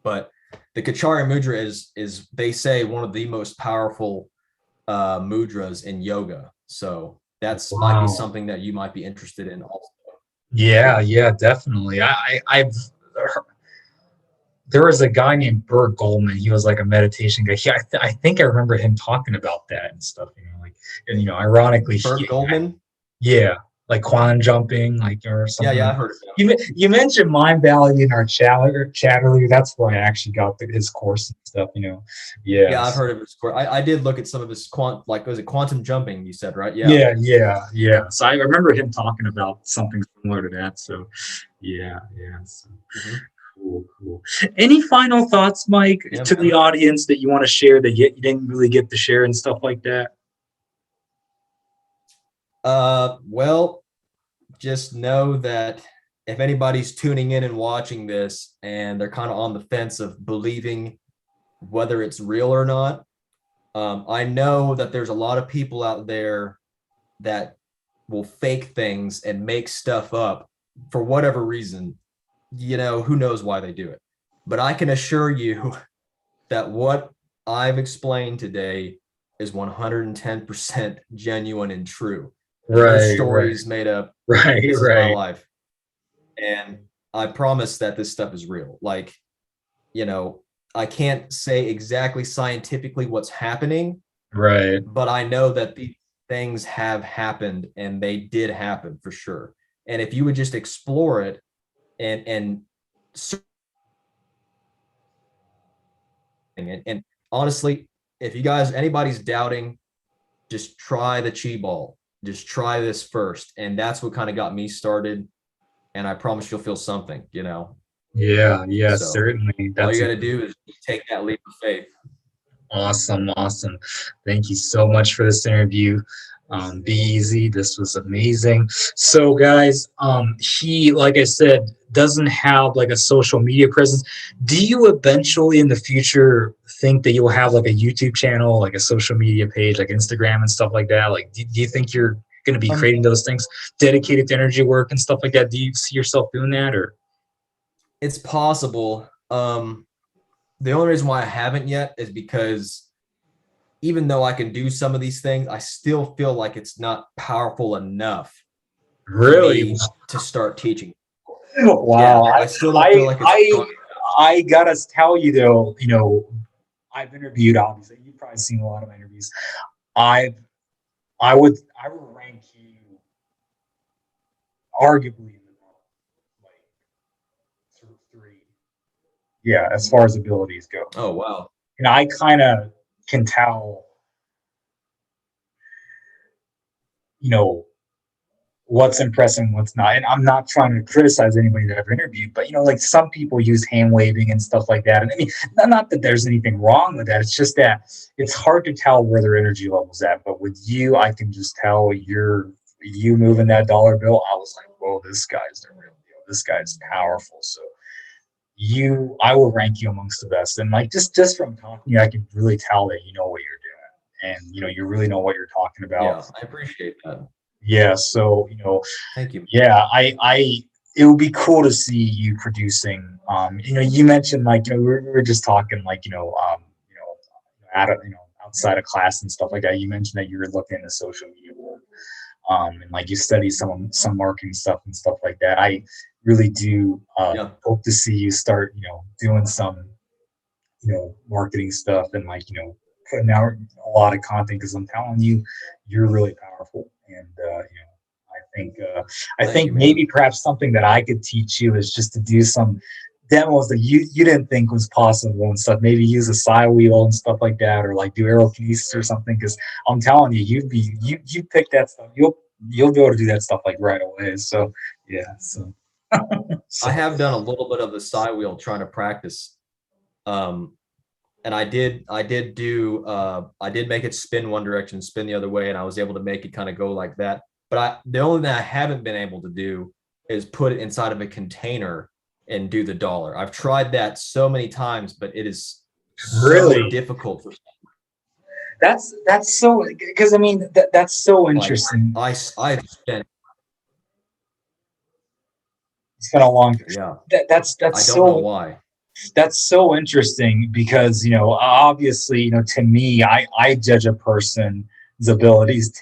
But the Kachara Mudra is they say one of the most powerful mudras in yoga. So that's might be something that you might be interested in also. Yeah, definitely. I've there was a guy named Bert Goldman. He was like a meditation guy. I think I remember him talking about that and stuff. Like, and ironically, Bert Goldman. Yeah, like quantum jumping, like, or something. Yeah, Like I heard of it. You mentioned Mind Valley in our chat earlier. That's where I actually got his course and stuff. Yeah, I've heard of his course. I did look at some of his was it quantum jumping? You said, right? Yeah. Yeah. So I remember him talking about something similar to that. So yeah. So. Mm-hmm. Cool. Any final thoughts, Mike, to the audience that you want to share that you didn't really get to share and stuff like that? Well, just know that if anybody's tuning in and watching this and they're kind of on the fence of believing whether it's real or not, I know that there's a lot of people out there that will fake things and make stuff up for whatever reason. Who knows why they do it. But I can assure you that what I've explained today is 110% genuine and true. No stories made up. This is my life. And I promise that this stuff is real. Like, I can't say exactly scientifically what's happening. Right. But I know that these things have happened, and they did happen for sure. And if you would just explore it and honestly, if anybody's doubting, just try the chi ball. Just try this first. And that's what kind of got me started. And I promise you'll feel something, Yeah, so certainly. All you got to do is take that leap of faith. Awesome, awesome. Thank you so much for this interview. Be easy. This was amazing. So, guys, he, like I said, doesn't have like a social media presence. Do you eventually in the future think that you'll have like a YouTube channel, like a social media page, like Instagram and stuff like that? Like, do you think you're going to be Um, creating those things dedicated to energy work and stuff like that? Do you see yourself doing that, or? it's possible. The only reason why I haven't yet is because even though I can do some of these things, I still feel like it's not powerful enough for Really? me to start teaching. Yeah, Wow. I still don't feel like it's strong. I gotta tell you though, I've interviewed, obviously you've probably seen a lot of my interviews. I I would rank you arguably in the top, like sort of three. Yeah, as far as abilities go. Oh wow. And I kind of can tell, you know, what's impressive and what's not. And I'm not trying to criticize anybody that I've interviewed, but like some people use hand waving and stuff like that. And I mean, not that there's anything wrong with that. It's just that it's hard to tell where their energy level's at. But with you, I can just tell you moving that dollar bill. I was like, whoa, this guy's the real deal. This guy's powerful. So I will rank you amongst the best. And like just from talking to you, I can really tell that you know what you're doing. And you really know what you're talking about. Yeah, I appreciate that. Yeah. So Thank you. yeah, it would be cool to see you producing. You mentioned like we were just talking like out of outside of class and stuff like that. You mentioned that you were looking into social media work, and like you study some marketing stuff and stuff like that. I really do Yeah, hope to see you start doing some marketing stuff and like putting out a lot of content because I'm telling you, you're really powerful and I thank you, think man. maybe perhaps something that I could teach you is just to do some demos that you didn't think was possible and stuff. Maybe use a side wheel and stuff like that, or like do aerokinesis or something. Because I'm telling you, you pick that stuff, you'll be able to do that stuff like right away. So yeah, so I so have done a little bit of the side wheel trying to practice. Um, and I did make it spin one direction, spin the other way, and I was able to make it kind of go like that. But the only thing I haven't been able to do is put it inside of a container and do the dollar. I've tried that so many times, but it is so really. difficult for That's so because I mean that's so like interesting. I've spent It's been a long yeah, that's I don't know so why. that's so interesting because obviously to me I judge a person's abilities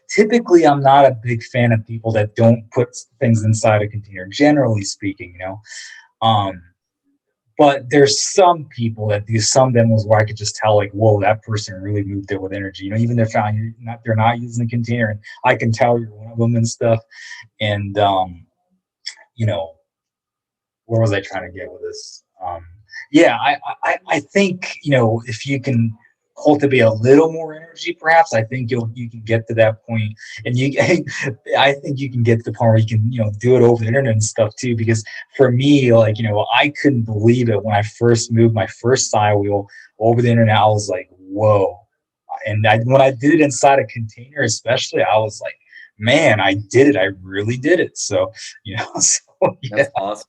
typically I'm not a big fan of people that don't put things inside a container generally speaking um but there's some people that do some demos where I could just tell like whoa that person really moved it with energy even they're not using the container and I can tell you're one of them and stuff and you know where was I trying to get with this? Yeah, I think if you can cultivate a little more energy, perhaps I think you can get to that point, and I think you can get to the point where you can do it over the internet and stuff too. Because for me, like I couldn't believe it when I first moved my first side wheel over the internet. I was like, whoa! And when I did it inside a container, especially, I was like, man, I did it! I really did it! So so yeah. That's awesome.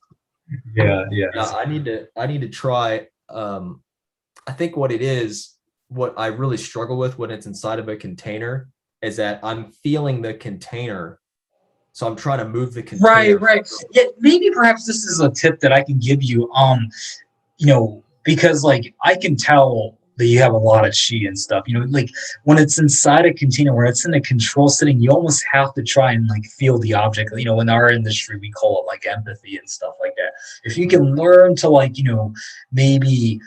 Yeah. Yeah, I need to try. I think what it is, what I really struggle with when it's inside of a container is that I'm feeling the container. So I'm trying to move the container. Right. Yeah, maybe perhaps this is a tip that I can give you. Because like I can tell that you have a lot of chi and stuff. Like when it's inside a container, where it's in a control setting, you almost have to try and like feel the object. In our industry, we call it like empathy and stuff like that. If you can learn to like, maybe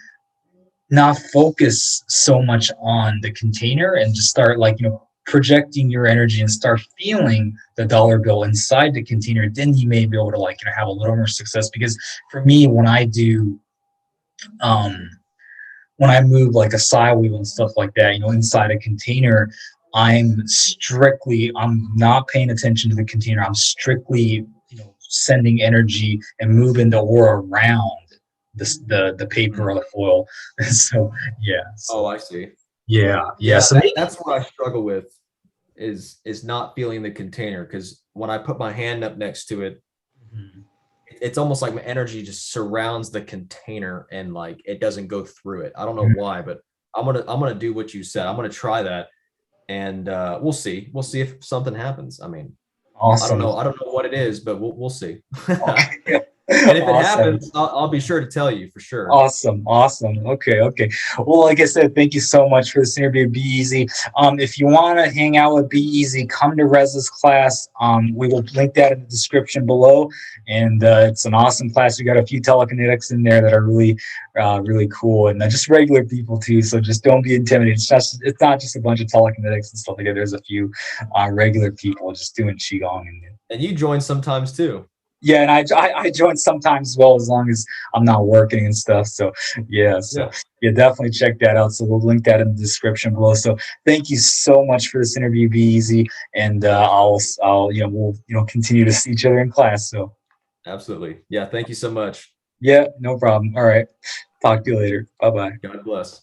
not focus so much on the container and just start like projecting your energy and start feeling the dollar bill inside the container, then you may be able to like have a little more success. Because for me when I do um when I move like a side wheel and stuff like that inside a container, I'm not paying attention to the container. I'm strictly sending energy and moving the aura around the paper or the foil. So yeah. Oh, So I see. yeah. Yeah, So that's what I struggle with is not feeling the container, because when I put my hand up next to it, Mhm. it's almost like my energy just surrounds the container and like it doesn't go through it. I don't know why, but I'm gonna do what you said. I'm gonna try that, and we'll see. We'll see if something happens. I mean, I don't Awesome. know. I don't know what it is, but we'll see. Okay. And if it Awesome. happens, I'll be sure to tell you for sure. Awesome, awesome. Okay, okay. Well, like I said, thank you so much for this interview, Be Easy. If you want to hang out with Be Easy, come to Reza's class. We will link that in the description below, and it's an awesome class. We got a few telekinetics in there that are really, really cool, and just regular people too. So just don't be intimidated. It's not just a bunch of telekinetics and stuff like that. There's a few regular people just doing qigong and. And you join sometimes too. Yeah, and I join sometimes as well, as long as I'm not working and stuff. So yeah, yeah, definitely check that out. So we'll link that in the description below. So thank you so much for this interview, Be Easy, and I'll we'll continue to see each other in class. So Absolutely. Yeah. Thank you so much. yeah, no problem. All right, talk to you later. Bye bye. God bless.